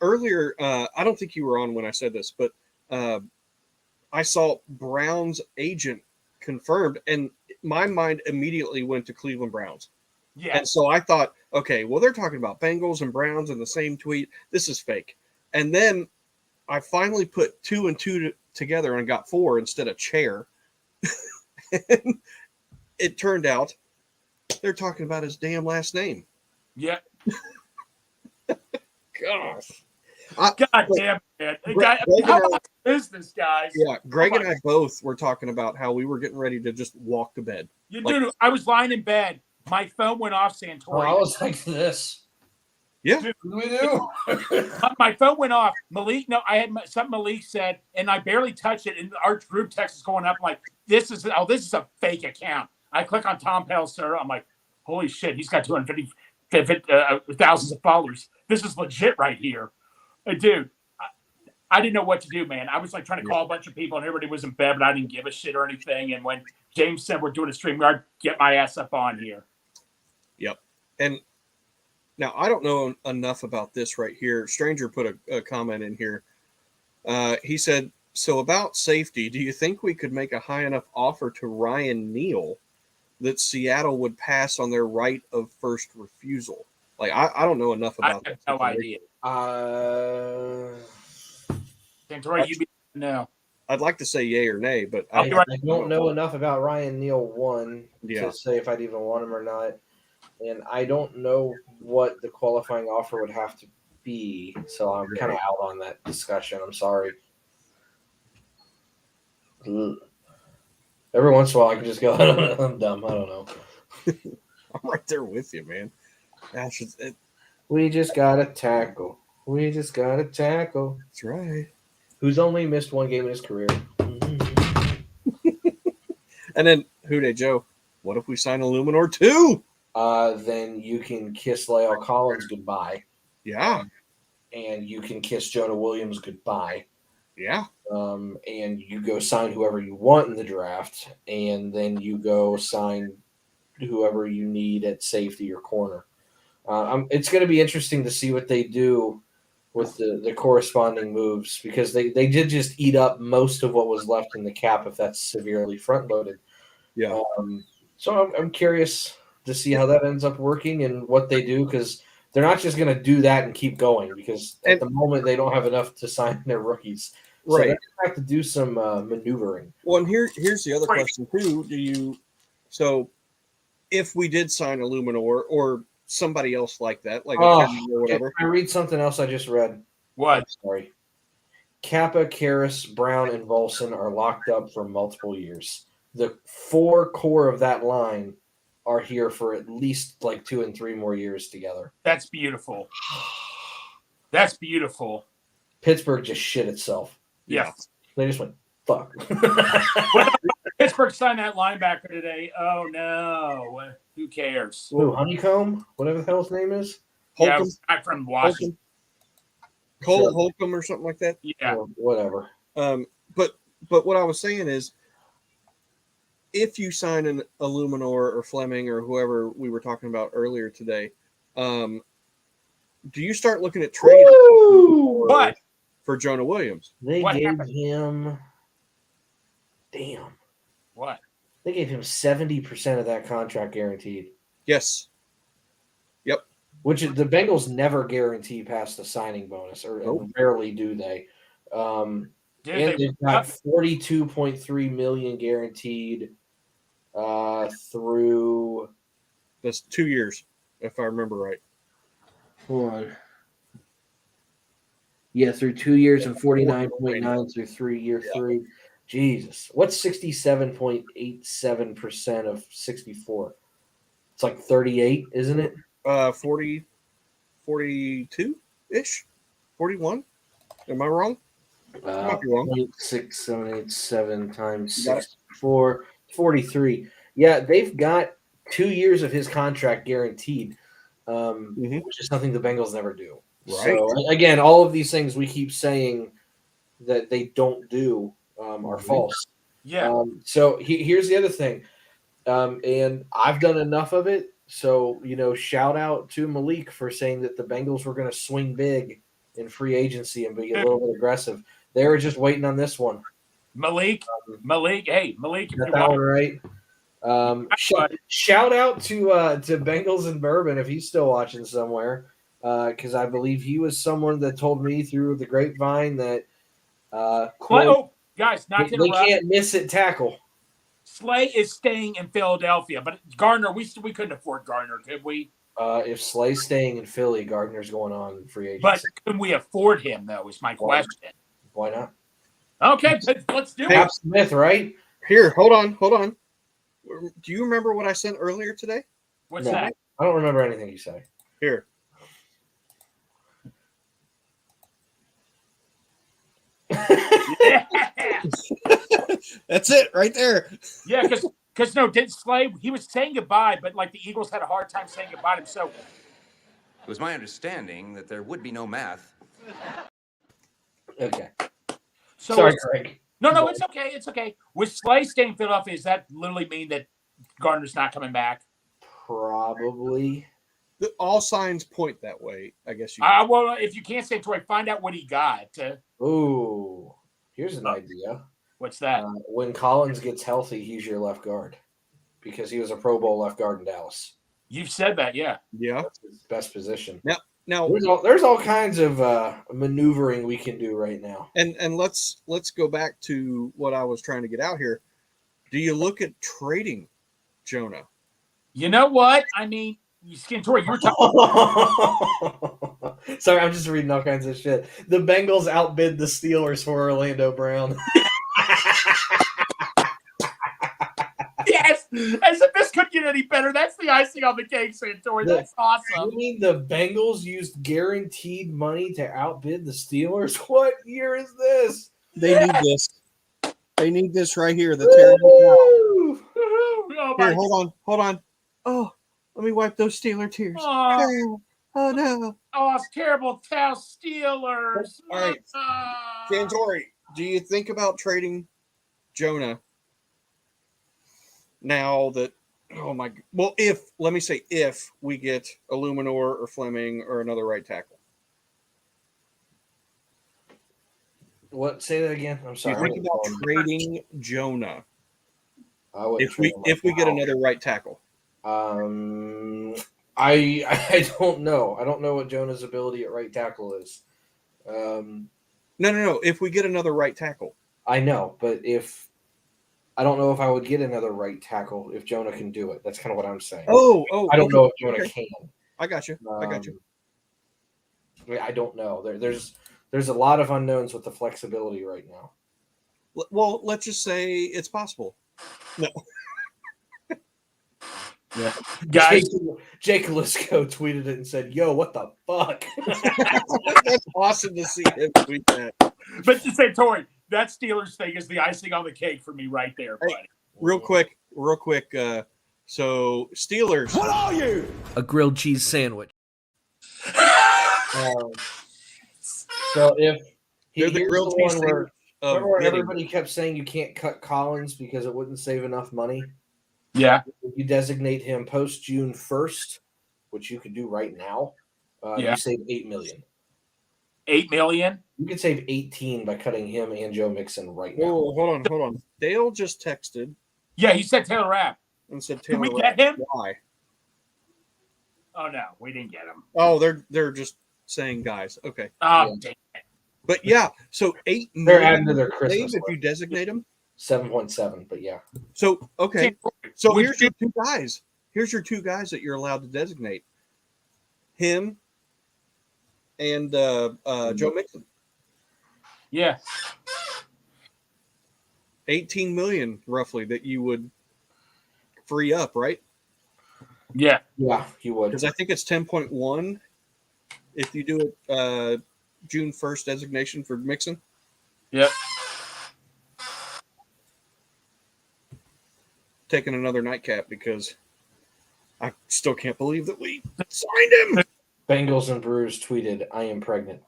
[SPEAKER 4] earlier, I don't think you were on when I said this, but I saw Brown's agent confirmed, and my mind immediately went to Cleveland Browns.
[SPEAKER 2] Yeah.
[SPEAKER 4] And so I thought, okay, well, they're talking about Bengals and Browns in the same tweet. This is fake. And then I finally put 2 and 2 together and got 4 instead of chair. And it turned out they're talking about his damn last name.
[SPEAKER 2] Yeah.
[SPEAKER 4] Gosh.
[SPEAKER 2] God damn it. How about business, guys?
[SPEAKER 4] Yeah, Greg and I both were talking about how we were getting ready to just walk to bed.
[SPEAKER 2] Dude, I was lying in bed. My phone went off, Santori.
[SPEAKER 7] I was like this.
[SPEAKER 4] Yeah.
[SPEAKER 7] Dude, what do we do?
[SPEAKER 2] My phone went off. I had something Malik said, and I barely touched it. And our group text is going up. I'm like, this is a fake account. I click on Tom Pelissero. I'm like, holy shit, he's got 250,000 of followers. This is legit right here. Dude, I didn't know what to do, man. I was like trying to call a bunch of people, and everybody was in bed, but I didn't give a shit or anything. And when James said we're doing a stream, I'd get my ass up on here.
[SPEAKER 4] Yep. And now I don't know enough about this right here. Stranger put a comment in here. He said, so about safety, do you think we could make a high enough offer to Ryan Neal that Seattle would pass on their right of first refusal? Like, I don't know enough about that.
[SPEAKER 2] I have no idea. Santori, no.
[SPEAKER 4] I'd like to say yay or nay, but
[SPEAKER 7] I don't know enough about Ryan Neal to say if I'd even want him or not. And I don't know what the qualifying offer would have to be. So I'm kind of out on that discussion. I'm sorry. Every once in a while, I can just go, I'm dumb. I don't know.
[SPEAKER 4] I'm right there with you, man. Gosh,
[SPEAKER 7] we just got to tackle. We just got to tackle.
[SPEAKER 4] That's right.
[SPEAKER 7] Who's only missed 1 game in his career.
[SPEAKER 4] And then, Houday Joe, what if we sign Illuminor 2?
[SPEAKER 7] Then you can kiss La'el Collins goodbye.
[SPEAKER 4] Yeah.
[SPEAKER 7] And you can kiss Jonah Williams goodbye.
[SPEAKER 4] Yeah.
[SPEAKER 7] And you go sign whoever you want in the draft, and then you go sign whoever you need at safety or corner. It's going to be interesting to see what they do with the corresponding moves, because they did just eat up most of what was left in the cap if that's severely front-loaded.
[SPEAKER 4] Yeah.
[SPEAKER 7] So I'm curious to see how that ends up working and what they do, because they're not just going to do that and keep going, because at the moment they don't have enough to sign their rookies. So
[SPEAKER 4] right.
[SPEAKER 7] they have to do some maneuvering.
[SPEAKER 4] Well, and here's the other question too. So if we did sign Illuminor or somebody else like that, like or whatever.
[SPEAKER 7] I read something else I just read.
[SPEAKER 2] What?
[SPEAKER 7] I'm sorry. Kappa, Karras, Brown, and Volson are locked up for multiple years. The 4 core of that line are here for at least like 2 and 3 more years together.
[SPEAKER 2] That's beautiful. That's beautiful.
[SPEAKER 7] Pittsburgh just shit itself.
[SPEAKER 2] Yeah.
[SPEAKER 7] They just went, fuck.
[SPEAKER 2] Pittsburgh signed that linebacker today. Oh no, who cares?
[SPEAKER 7] Who, Honeycomb, whatever the hell his name is.
[SPEAKER 2] Yeah,
[SPEAKER 4] Holcomb,
[SPEAKER 2] from Washington.
[SPEAKER 4] Cole
[SPEAKER 7] Sure.
[SPEAKER 4] Holcomb or something like that.
[SPEAKER 2] Yeah.
[SPEAKER 7] Well, whatever.
[SPEAKER 4] But what I was saying is, if you sign an Illuminor or Fleming or whoever we were talking about earlier today, do you start looking at trade
[SPEAKER 2] But
[SPEAKER 4] for Jonah Williams?
[SPEAKER 7] They
[SPEAKER 2] What
[SPEAKER 7] gave
[SPEAKER 2] happened?
[SPEAKER 7] him. Damn.
[SPEAKER 2] what?
[SPEAKER 7] They gave him 70% of that contract guaranteed,
[SPEAKER 4] Yes. Yep.
[SPEAKER 7] which is, the Bengals never guarantee past the signing bonus, or
[SPEAKER 4] Nope.
[SPEAKER 7] rarely do they.
[SPEAKER 2] Dude,
[SPEAKER 7] And they've got $42.3 million guaranteed through.
[SPEAKER 4] That's 2 years, if I remember right.
[SPEAKER 7] Hold on. Yeah, through 2 years and 49.9 through 3 year three. Jesus. What's 67.87% of 64? It's like 38, isn't it?
[SPEAKER 4] 42 ish, 41. Am I wrong? Might be wrong.
[SPEAKER 7] 0.6787 times
[SPEAKER 4] You got it.
[SPEAKER 7] 64, 43. Yeah, they've got 2 years of his contract guaranteed, which is something the Bengals never do.
[SPEAKER 4] Right.
[SPEAKER 7] So, again, all of these things we keep saying that they don't do are false.
[SPEAKER 2] Yeah.
[SPEAKER 7] So here's the other thing, and I've done enough of it. So, shout out to Malik for saying that the Bengals were going to swing big in free agency and be a little bit aggressive. They were just waiting on this one.
[SPEAKER 2] Malik. Hey, Malik. If
[SPEAKER 7] Got
[SPEAKER 2] you
[SPEAKER 7] that
[SPEAKER 2] want,
[SPEAKER 7] one right. Shout out to Bengals and Bourbon if he's still watching somewhere, because I believe he was someone that told me through the grapevine that
[SPEAKER 2] guys, not to
[SPEAKER 7] they
[SPEAKER 2] interrupt.
[SPEAKER 7] can't miss at tackle.
[SPEAKER 2] Slay is staying in Philadelphia, but Gardner, we couldn't afford Gardner, could we?
[SPEAKER 7] If Slay's staying in Philly, Gardner's going on free agency.
[SPEAKER 2] But can we afford him, though, is my question.
[SPEAKER 7] Why not?
[SPEAKER 2] Okay, let's do
[SPEAKER 7] Cap
[SPEAKER 2] it.
[SPEAKER 7] Smith, right?
[SPEAKER 4] Here, hold on. Do you remember what I sent earlier today?
[SPEAKER 2] What's
[SPEAKER 7] No,
[SPEAKER 2] that?
[SPEAKER 7] I don't remember anything you say.
[SPEAKER 4] Here.
[SPEAKER 2] Yeah,
[SPEAKER 4] That's it right there.
[SPEAKER 2] yeah, because no, didn't Slay? He was saying goodbye, but like the Eagles had a hard time saying goodbye to him. So
[SPEAKER 9] It was my understanding that there would be no math.
[SPEAKER 7] Okay.
[SPEAKER 2] So
[SPEAKER 7] Sorry,
[SPEAKER 2] it's-
[SPEAKER 7] Craig.
[SPEAKER 2] No, it's okay. It's okay. With Slay staying in Philadelphia, does that literally mean that Gardner's not coming back?
[SPEAKER 7] Probably.
[SPEAKER 4] All signs point that way, I guess.
[SPEAKER 2] Well, if you can't say Troy, find out what he got.
[SPEAKER 7] Ooh, here's an idea.
[SPEAKER 2] What's that?
[SPEAKER 7] When Collins gets healthy, he's your left guard because he was a Pro Bowl left guard in Dallas.
[SPEAKER 2] You've said that, yeah.
[SPEAKER 4] Yeah.
[SPEAKER 7] That's his best position.
[SPEAKER 4] Now
[SPEAKER 7] There's all kinds of maneuvering we can do right now.
[SPEAKER 4] and let's go back to what I was trying to get out here. Do you look at trading Jonah?
[SPEAKER 2] You know what? I mean, Troy, you were talking.
[SPEAKER 7] Sorry, I'm just reading all kinds of shit. The Bengals outbid the Steelers for Orlando Brown.
[SPEAKER 2] Yes, as if this could get any better. That's the icing on the cake, Santori. That's awesome.
[SPEAKER 7] You mean the Bengals used guaranteed money to outbid the Steelers? What year is this?
[SPEAKER 4] They need this. They need this right here. The terrible
[SPEAKER 7] Woo!
[SPEAKER 2] Oh, my
[SPEAKER 4] Here, hold on. Oh, let me wipe those Steeler tears.
[SPEAKER 2] Oh.
[SPEAKER 4] Oh no.
[SPEAKER 2] Oh, it's terrible. Tell Steelers.
[SPEAKER 4] All right. Santori, do you think about trading Jonah now that if we get Illuminor or Fleming or another right tackle?
[SPEAKER 7] What? Say that again. I'm
[SPEAKER 4] Do you
[SPEAKER 7] sorry.
[SPEAKER 4] think about trading Jonah
[SPEAKER 7] If
[SPEAKER 4] if we get another right tackle?
[SPEAKER 7] I don't know. I don't know what Jonah's ability at right tackle is.
[SPEAKER 4] No. If we get another right tackle,
[SPEAKER 7] I know, but I don't know if I would get another right tackle if Jonah can do it. That's kind of what I'm saying.
[SPEAKER 4] Oh,
[SPEAKER 7] I don't know if Jonah can.
[SPEAKER 4] I got you.
[SPEAKER 7] I don't know. There's a lot of unknowns with the flexibility right now.
[SPEAKER 4] Well, let's just say it's possible. No.
[SPEAKER 7] Yeah.
[SPEAKER 2] Guys,
[SPEAKER 7] Jake Lisco tweeted it and said, "Yo, what the fuck?"
[SPEAKER 4] That's awesome to see him tweet that.
[SPEAKER 2] but to say, Tori, that Steelers thing is the icing on the cake for me right there, buddy.
[SPEAKER 4] Real quick. So Steelers.
[SPEAKER 3] What are you?
[SPEAKER 10] A grilled cheese sandwich.
[SPEAKER 7] So if
[SPEAKER 4] They're the
[SPEAKER 7] here's
[SPEAKER 4] grilled
[SPEAKER 7] the
[SPEAKER 4] cheese
[SPEAKER 7] one where,
[SPEAKER 4] of
[SPEAKER 7] remember where
[SPEAKER 4] bidding.
[SPEAKER 7] everybody kept saying you can't cut Collins because it wouldn't save enough money?
[SPEAKER 2] Yeah.
[SPEAKER 7] If you designate him post June 1st, which you could do right now, you save $8 million.
[SPEAKER 2] $8 million?
[SPEAKER 7] You could save 18 by cutting him and Joe Mixon right now.
[SPEAKER 4] Whoa, hold on. Dale just texted
[SPEAKER 2] Yeah, he said Taylor Rapp.
[SPEAKER 4] and said
[SPEAKER 2] Did
[SPEAKER 4] Taylor
[SPEAKER 2] we get
[SPEAKER 4] Rapp.
[SPEAKER 2] him?
[SPEAKER 4] Why?
[SPEAKER 2] Oh no, we didn't get him.
[SPEAKER 4] Oh, they're just saying guys. Okay.
[SPEAKER 2] Oh, dang it.
[SPEAKER 4] But yeah, so $8 million.
[SPEAKER 7] They're adding to their Christmas
[SPEAKER 4] if you designate them.
[SPEAKER 7] 7.7, but yeah.
[SPEAKER 4] So okay. So
[SPEAKER 2] Would
[SPEAKER 4] here's your two guys. Here's your two guys that you're allowed to designate. Him and Joe Mixon.
[SPEAKER 2] Yeah.
[SPEAKER 4] 18 million roughly that you would free up, right?
[SPEAKER 2] Yeah.
[SPEAKER 7] Yeah, you would.
[SPEAKER 4] Because I think it's 10.1 if you do it June 1st designation for Mixon.
[SPEAKER 2] Yep.
[SPEAKER 4] Taking another nightcap because I still can't believe that we signed him.
[SPEAKER 7] Bengals and Brewers tweeted, "I am pregnant."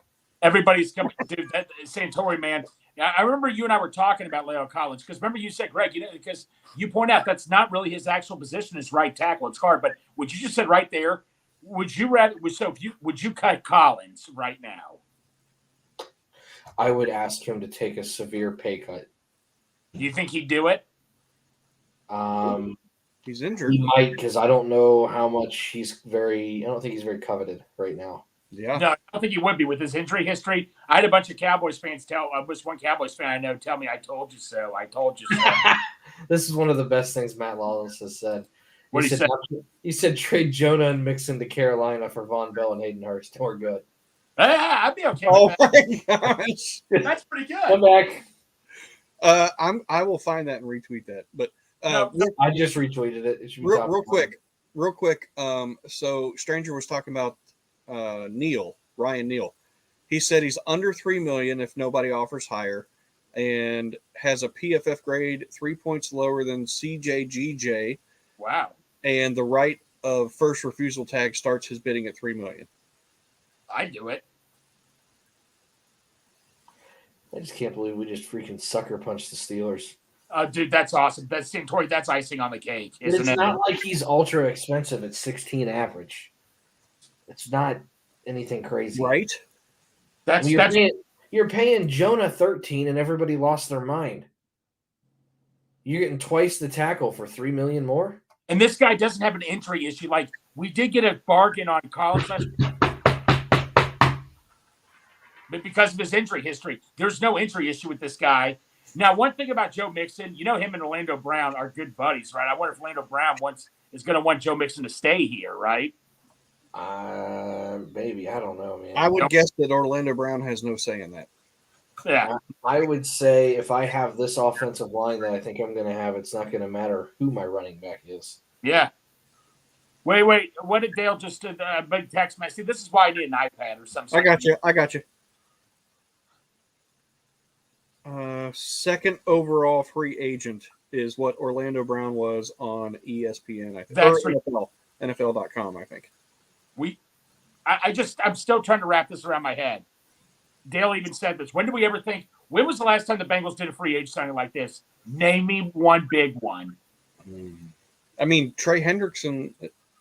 [SPEAKER 2] Everybody's coming, dude. That Santori, man. I remember you and I were talking about Leo Collins because remember you said, Greg, because you point out that's not really his actual position is right tackle. It's hard, but what you just said right there, would you cut Collins right now?
[SPEAKER 7] I would ask him to take a severe pay cut.
[SPEAKER 2] Do you think he'd do it?
[SPEAKER 4] He's injured.
[SPEAKER 7] He might, because I don't know how much I don't think he's very coveted right now.
[SPEAKER 4] Yeah.
[SPEAKER 2] No, I don't think he would be with his injury history. I had a bunch of Cowboys fans one Cowboys fan I know tell me, "I told you so. I told you so."
[SPEAKER 7] This is one of the best things Matt Lawless has said.
[SPEAKER 2] What he said?
[SPEAKER 7] He said trade Jonah and Mixon to Carolina for Von Bell and Hayden Hurst. We're good.
[SPEAKER 2] I'd be okay
[SPEAKER 4] Oh
[SPEAKER 2] with that.
[SPEAKER 4] my gosh.
[SPEAKER 2] That's pretty good.
[SPEAKER 7] Come back.
[SPEAKER 4] I will find that and retweet that. But
[SPEAKER 7] I just retweeted it. It should be
[SPEAKER 4] real quick. So Stranger was talking about Ryan Neal. He said he's under $3 million if nobody offers higher, and has a PFF grade 3 points lower than CJGJ.
[SPEAKER 2] Wow.
[SPEAKER 4] And the right of first refusal tag starts his bidding at $3 million.
[SPEAKER 2] I'd do it.
[SPEAKER 7] I just can't believe we just freaking sucker punched the Steelers.
[SPEAKER 2] Dude, that's awesome. That's Santori. That's icing on the cake, isn't
[SPEAKER 7] It's
[SPEAKER 2] it?
[SPEAKER 7] not like he's ultra expensive at 16 average. It's not anything crazy,
[SPEAKER 4] right?
[SPEAKER 7] You're paying Jonah 13, and everybody lost their mind. You're getting twice the tackle for $3 million more.
[SPEAKER 2] And this guy doesn't have an injury issue. Like we did get a bargain on Collins last year, but because of his injury history, there's no injury issue with this guy. Now, one thing about Joe Mixon, him and Orlando Brown are good buddies, right? I wonder if Orlando Brown is going to want Joe Mixon to stay here, right?
[SPEAKER 7] Maybe. I don't know, man.
[SPEAKER 4] I would guess that Orlando Brown has no say in that.
[SPEAKER 2] Yeah.
[SPEAKER 7] I would say if I have this offensive line that I think I'm going to have, it's not going to matter who my running back is.
[SPEAKER 2] Yeah. Wait. What did Dale just do? Big text message. This is why I need an iPad or something.
[SPEAKER 4] I got you. Second overall free agent is what Orlando Brown was on ESPN, I think.
[SPEAKER 2] That's
[SPEAKER 4] or NFL.com, I think.
[SPEAKER 2] I'm still trying to wrap this around my head. Dale even said this. When was the last time the Bengals did a free agent signing like this? Name me one big one.
[SPEAKER 4] I mean, Trey Hendrickson,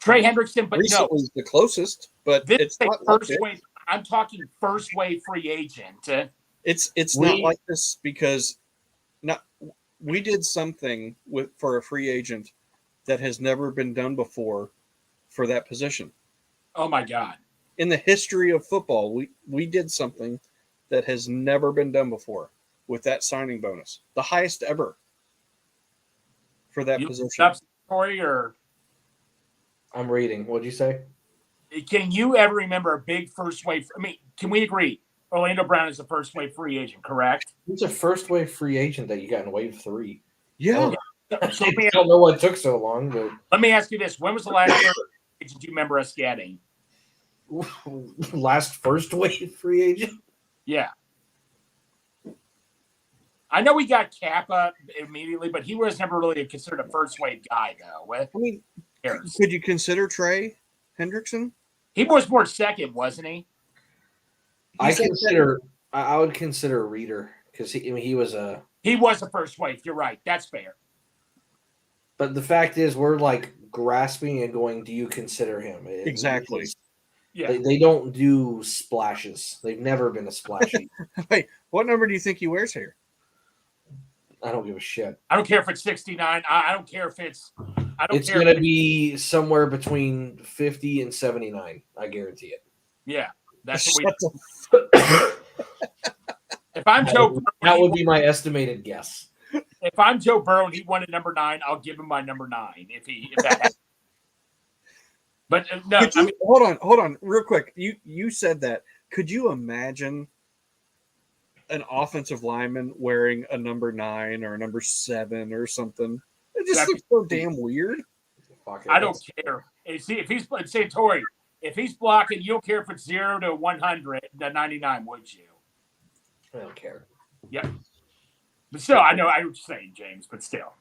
[SPEAKER 2] but
[SPEAKER 4] recently is the closest, but
[SPEAKER 2] this
[SPEAKER 4] it's not
[SPEAKER 2] first
[SPEAKER 4] like
[SPEAKER 2] wave. I'm talking first wave free agent.
[SPEAKER 4] It's not like this because we did something for a free agent that has never been done before for that position.
[SPEAKER 2] Oh my God.
[SPEAKER 4] In the history of football, we did something that has never been done before with that signing bonus. The highest ever for that position.
[SPEAKER 2] Or
[SPEAKER 7] I'm reading. What'd you say?
[SPEAKER 2] Can you ever remember a big first wave? I mean, can we agree? Orlando Brown is a first wave free agent, correct?
[SPEAKER 7] He's a first wave free agent that you got in wave 3.
[SPEAKER 4] Yeah.
[SPEAKER 2] So
[SPEAKER 7] I don't know what took so long, but
[SPEAKER 2] let me ask you this. When was the last agent you remember us getting?
[SPEAKER 7] Last first wave free agent?
[SPEAKER 2] Yeah. I know we got Kappa immediately, but he was never really considered a first wave guy, though.
[SPEAKER 4] I mean, could you consider Trey Hendrickson?
[SPEAKER 2] He was more second, wasn't he?
[SPEAKER 7] I would consider Reeder because he was a
[SPEAKER 2] first wave. You're right. That's fair.
[SPEAKER 7] But the fact is, we're like grasping and going, do you consider him?
[SPEAKER 4] Exactly.
[SPEAKER 2] Yeah.
[SPEAKER 7] They don't do splashes. They've never been a splashy.
[SPEAKER 4] Wait, what number do you think he wears here?
[SPEAKER 7] I don't give a shit.
[SPEAKER 2] I don't care if it's 69. I don't care if it's.
[SPEAKER 7] It's going to be somewhere between 50 and 79. I guarantee it.
[SPEAKER 2] Yeah, that's what we. If I'm Joe Burrow,
[SPEAKER 7] that would be my estimated guess.
[SPEAKER 2] If I'm Joe Burrow and he wanted number 9, I'll give him my number 9. If that happens. But no,
[SPEAKER 4] hold on, real quick. You said that. Could you imagine an offensive lineman wearing a number 9 or a number 7 or something? It just looks so damn weird.
[SPEAKER 2] I don't care. See, if he's Santori, if he's blocking, you don't care if it's 0 to 100 to 99, would you?
[SPEAKER 7] I don't care.
[SPEAKER 2] Yeah. But still, I know I was saying, James, but still.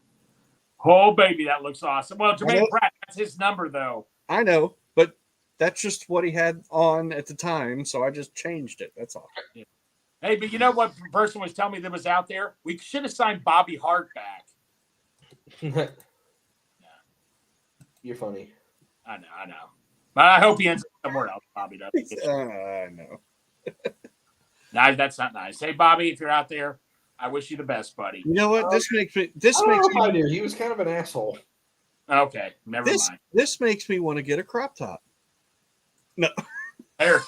[SPEAKER 2] Oh, baby, that looks awesome. Well, Jermaine Pratt, that's his number, though.
[SPEAKER 4] I know, but that's just what he had on at the time, so I just changed it. That's all.
[SPEAKER 2] Yeah. Hey, but you know what person was telling me that was out there? We should have signed Bobby Hart back.
[SPEAKER 7] You're funny.
[SPEAKER 2] I know. But I hope he ends up somewhere else, Bobby does.
[SPEAKER 4] I know.
[SPEAKER 2] No, that's not nice. Hey, Bobby, if you're out there, I wish you the best, buddy.
[SPEAKER 4] You know what? This makes me.
[SPEAKER 7] He was kind of an asshole.
[SPEAKER 2] Okay, never mind.
[SPEAKER 4] This makes me want to get a crop top. No.
[SPEAKER 2] Here,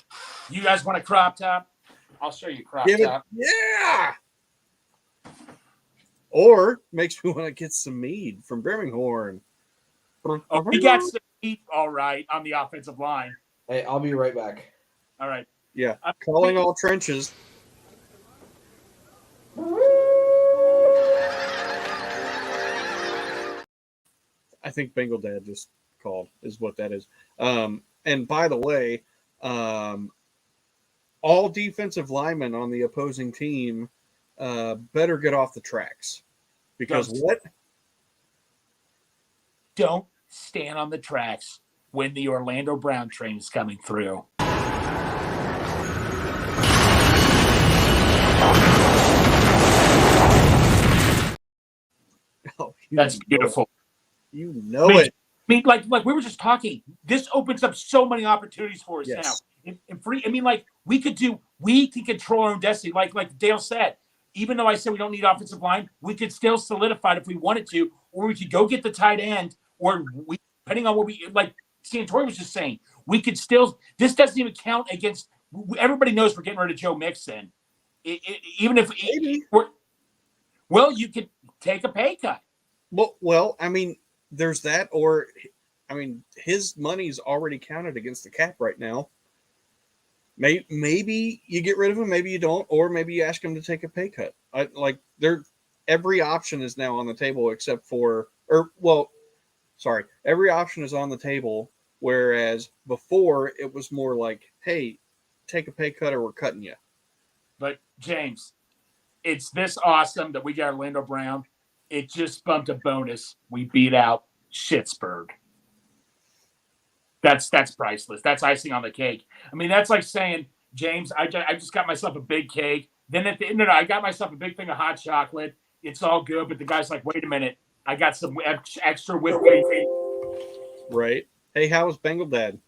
[SPEAKER 2] you guys want a crop top? I'll show you a crop top.
[SPEAKER 4] Yeah. Or makes me want to get some mead from Birmingham.
[SPEAKER 2] Oh, we got some meat, all right, on the offensive line.
[SPEAKER 7] Hey, I'll be right back.
[SPEAKER 2] All right.
[SPEAKER 4] Yeah, calling all trenches. I think Bengal Dad just called, is what that is. And by the way, all defensive linemen on the opposing team better get off the tracks. Because what?
[SPEAKER 2] Don't stand on the tracks when the Orlando Brown train is coming through.
[SPEAKER 4] Oh,
[SPEAKER 2] that's beautiful.
[SPEAKER 4] You know it.
[SPEAKER 2] I mean, like we were just talking. This opens up so many opportunities for us now. And free. I mean, like we can control our own destiny. Like Dale said, even though I said we don't need offensive line, we could still solidify it if we wanted to, or we could go get the tight end, or we, depending on what we like. Santori was just saying, we could still. This doesn't even count against. Everybody knows we're getting rid of Joe Mixon. Even if you could take a pay cut.
[SPEAKER 4] Well, I mean, there's that, or I mean, his money's already counted against the cap right now. Maybe you get rid of him, maybe you don't, or maybe you ask him to take a pay cut. Every option is now on the table except for, every option is on the table. Whereas before it was more like, hey, take a pay cut or we're cutting you.
[SPEAKER 2] But James, it's this awesome that we got Orlando Brown. It just bumped a bonus. We beat out Schittsburg. That's priceless. That's icing on the cake. I mean, that's like saying, James, I just got myself a big cake. Then at the end of it, I got myself a big thing of hot chocolate. It's all good. But the guy's like, wait a minute. I got some extra whipped cream.
[SPEAKER 4] Right. Hey, how was Bengal Dad?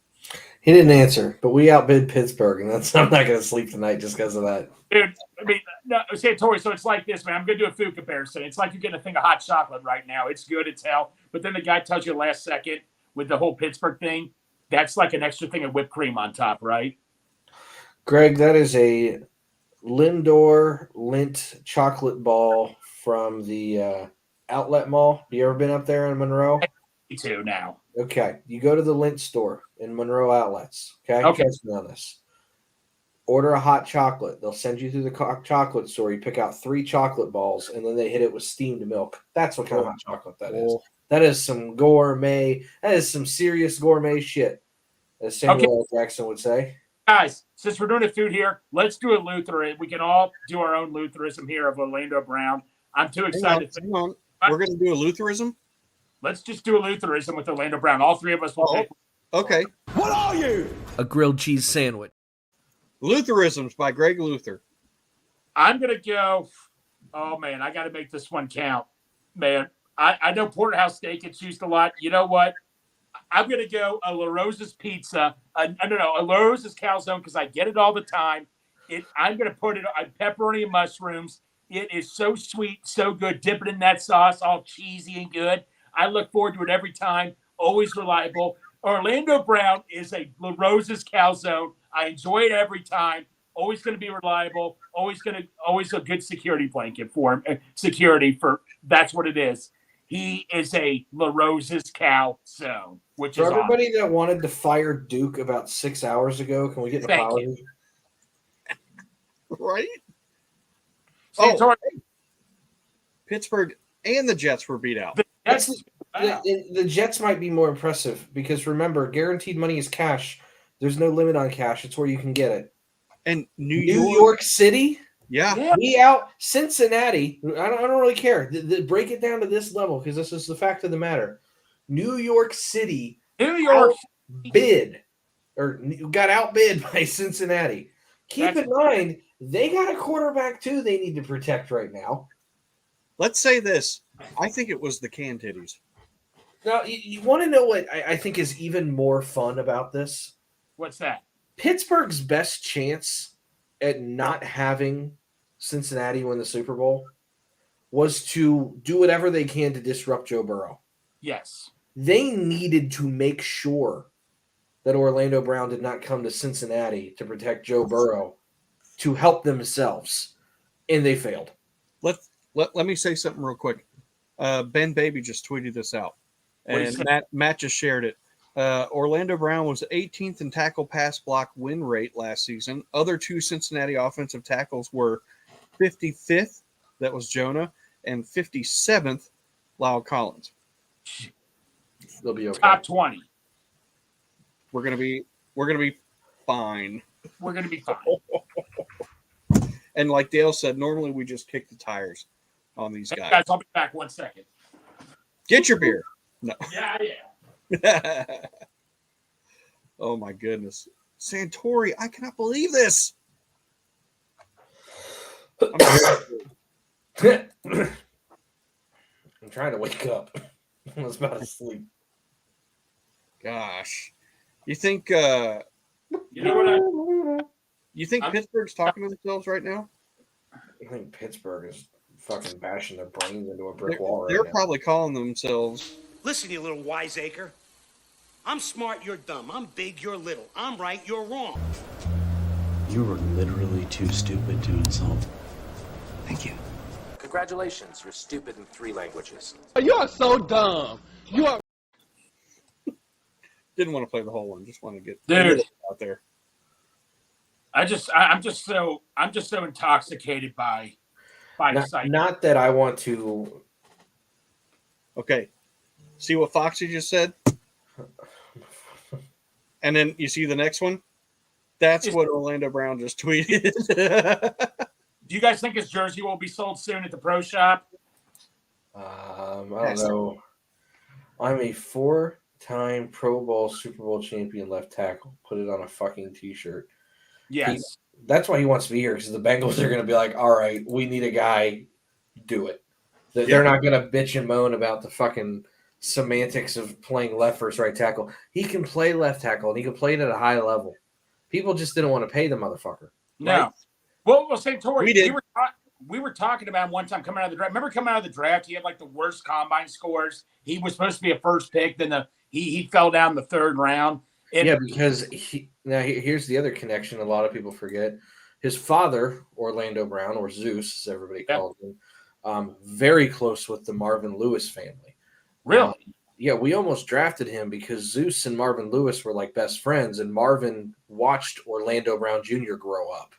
[SPEAKER 7] He didn't answer, but we outbid Pittsburgh, and I'm not going to sleep tonight just because of that.
[SPEAKER 2] Dude, I mean, no, Santori, so it's like this, man. I'm going to do a food comparison. It's like you're getting a thing of hot chocolate right now. It's good as hell. But then the guy tells you last second with the whole Pittsburgh thing, that's like an extra thing of whipped cream on top, right?
[SPEAKER 7] Greg, that is a Lindor Lint chocolate ball from the outlet mall. Have you ever been up there in Monroe?
[SPEAKER 2] Me too now.
[SPEAKER 7] Okay. You go to the Lint store in Monroe Outlets. Okay. Trust me on this. Order a hot chocolate. They'll send you through the chocolate store. You pick out 3 chocolate balls, and then they hit it with steamed milk. That's what kind of hot chocolate that is. That is some gourmet. That is some serious gourmet shit, as Samuel L. Jackson would say.
[SPEAKER 2] Guys, since we're doing a food here, let's do a Lutheran. We can all do our own Lutheranism here of Orlando Brown. I'm too excited.
[SPEAKER 4] Hang on. We're going to do a Lutheranism?
[SPEAKER 2] Let's just do a Lutheranism with Orlando Brown. All three of us will pick.
[SPEAKER 4] Okay.
[SPEAKER 3] What are you?
[SPEAKER 10] A grilled cheese sandwich.
[SPEAKER 4] Lutheranisms by Greg Luther.
[SPEAKER 2] I'm going to go. Oh, man, I got to make this one count. Man, I know Porterhouse Steak gets used a lot. You know what? I'm going to go a La Rosa's Pizza. A La Rosa's Calzone because I get it all the time. I'm going to put it on pepperoni and mushrooms. It is so sweet, so good. Dip it in that sauce, all cheesy and good. I look forward to it every time. Always reliable. Orlando Brown is a La Rosa's Calzone. I enjoy it every time. Always going to be reliable. Always a good security blanket for him. That's what it is. He is a La Rosa's Calzone, which is
[SPEAKER 7] everybody that wanted to fire Duke about 6 hours ago. Can we get an apology?
[SPEAKER 4] Right? Pittsburgh and the Jets were beat out.
[SPEAKER 7] The Jets might be more impressive because remember, guaranteed money is cash. There's no limit on cash. It's where you can get it.
[SPEAKER 4] And New
[SPEAKER 7] York City?
[SPEAKER 4] Yeah.
[SPEAKER 7] We out Cincinnati. I don't really care. Break it down to this level because this is the fact of the matter. New York City got outbid by Cincinnati. Keep in mind, they got a quarterback too they need to protect right now.
[SPEAKER 4] Let's say this. I think it was the can titties.
[SPEAKER 7] Now, you want to know what I think is even more fun about this?
[SPEAKER 2] What's that?
[SPEAKER 7] Pittsburgh's best chance at not having Cincinnati win the Super Bowl was to do whatever they can to disrupt Joe Burrow.
[SPEAKER 2] Yes.
[SPEAKER 7] They needed to make sure that Orlando Brown did not come to Cincinnati to protect Joe Burrow to help themselves, and they failed.
[SPEAKER 4] Let me say something real quick. Ben Baby just tweeted this out, and Matt just shared it. Orlando Brown was 18th in tackle pass block win rate last season. Other two Cincinnati offensive tackles were 55th, that was Jonah, and 57th, Lyle Collins.
[SPEAKER 7] They'll be okay.
[SPEAKER 2] Top 20.
[SPEAKER 4] We're gonna be fine.
[SPEAKER 2] We're gonna be fine.
[SPEAKER 4] And like Dale said, normally we just kick the tires on these guys.
[SPEAKER 2] Guys, I'll be back 1 second.
[SPEAKER 4] Get your beer. No.
[SPEAKER 2] Yeah.
[SPEAKER 4] Oh my goodness. Santori, I cannot believe this.
[SPEAKER 7] I'm trying to wake up. I was about to sleep.
[SPEAKER 4] Gosh. You think Pittsburgh's talking to themselves right now?
[SPEAKER 7] I think Pittsburgh is fucking bashing their brains into a brick wall.
[SPEAKER 4] They're probably calling themselves.
[SPEAKER 11] Listen, you little wiseacre. I'm smart, you're dumb. I'm big, you're little. I'm right, you're wrong.
[SPEAKER 12] You were literally too stupid to insult.
[SPEAKER 9] Thank you. Congratulations, you're stupid in 3 languages.
[SPEAKER 3] You are so dumb. You are.
[SPEAKER 4] Didn't want to play the whole one. Just want to get out there.
[SPEAKER 2] I'm just so intoxicated by excitement.
[SPEAKER 7] Not that I want to.
[SPEAKER 4] Okay. See what Foxy just said? And then you see the next one? That's what Orlando Brown just tweeted.
[SPEAKER 2] Do you guys think his jersey will be sold soon at the pro shop?
[SPEAKER 7] I don't know. I'm a 4-time Pro Bowl, Super Bowl champion left tackle. Put it on a fucking T-shirt.
[SPEAKER 2] Yes.
[SPEAKER 7] That's why he wants to be here, because the Bengals are going to be like, all right, we need a guy. Do it. They're not going to bitch and moan about the fucking semantics of playing left versus right tackle. He can play left tackle, and he can play it at a high level. People just didn't want to pay the motherfucker.
[SPEAKER 2] No.
[SPEAKER 7] Right?
[SPEAKER 2] Well, Santori, we were talking about him one time coming out of the draft. Remember coming out of the draft, he had like the worst combine scores. He was supposed to be a first pick, then he fell down the 3rd round.
[SPEAKER 7] Because here's the other connection a lot of people forget. His father, Orlando Brown, or Zeus, as everybody calls him, very close with the Marvin Lewis family.
[SPEAKER 2] Really?
[SPEAKER 7] We almost drafted him because Zeus and Marvin Lewis were like best friends, and Marvin watched Orlando Brown Jr. grow up.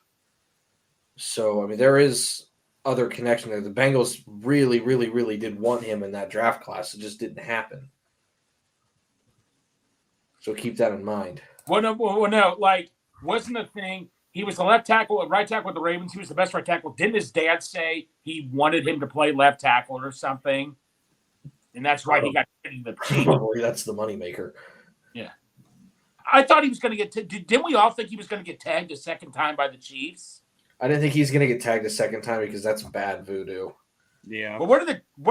[SPEAKER 7] So, I mean, there is other connection there. The Bengals really, really, really did want him in that draft class. It just didn't happen. So keep that in mind.
[SPEAKER 2] Well, no. Like, wasn't the thing. He was the left tackle, right tackle with the Ravens. He was the best right tackle. Didn't his dad say he wanted him to play left tackle or something? And that's why he got in the Chiefs.
[SPEAKER 7] Probably that's the moneymaker.
[SPEAKER 2] Yeah. I thought he was going to get didn't we all think he was going to get tagged a second time by the Chiefs?
[SPEAKER 7] I didn't think he's going to get tagged a second time because that's bad voodoo.
[SPEAKER 4] Yeah.
[SPEAKER 2] Well, what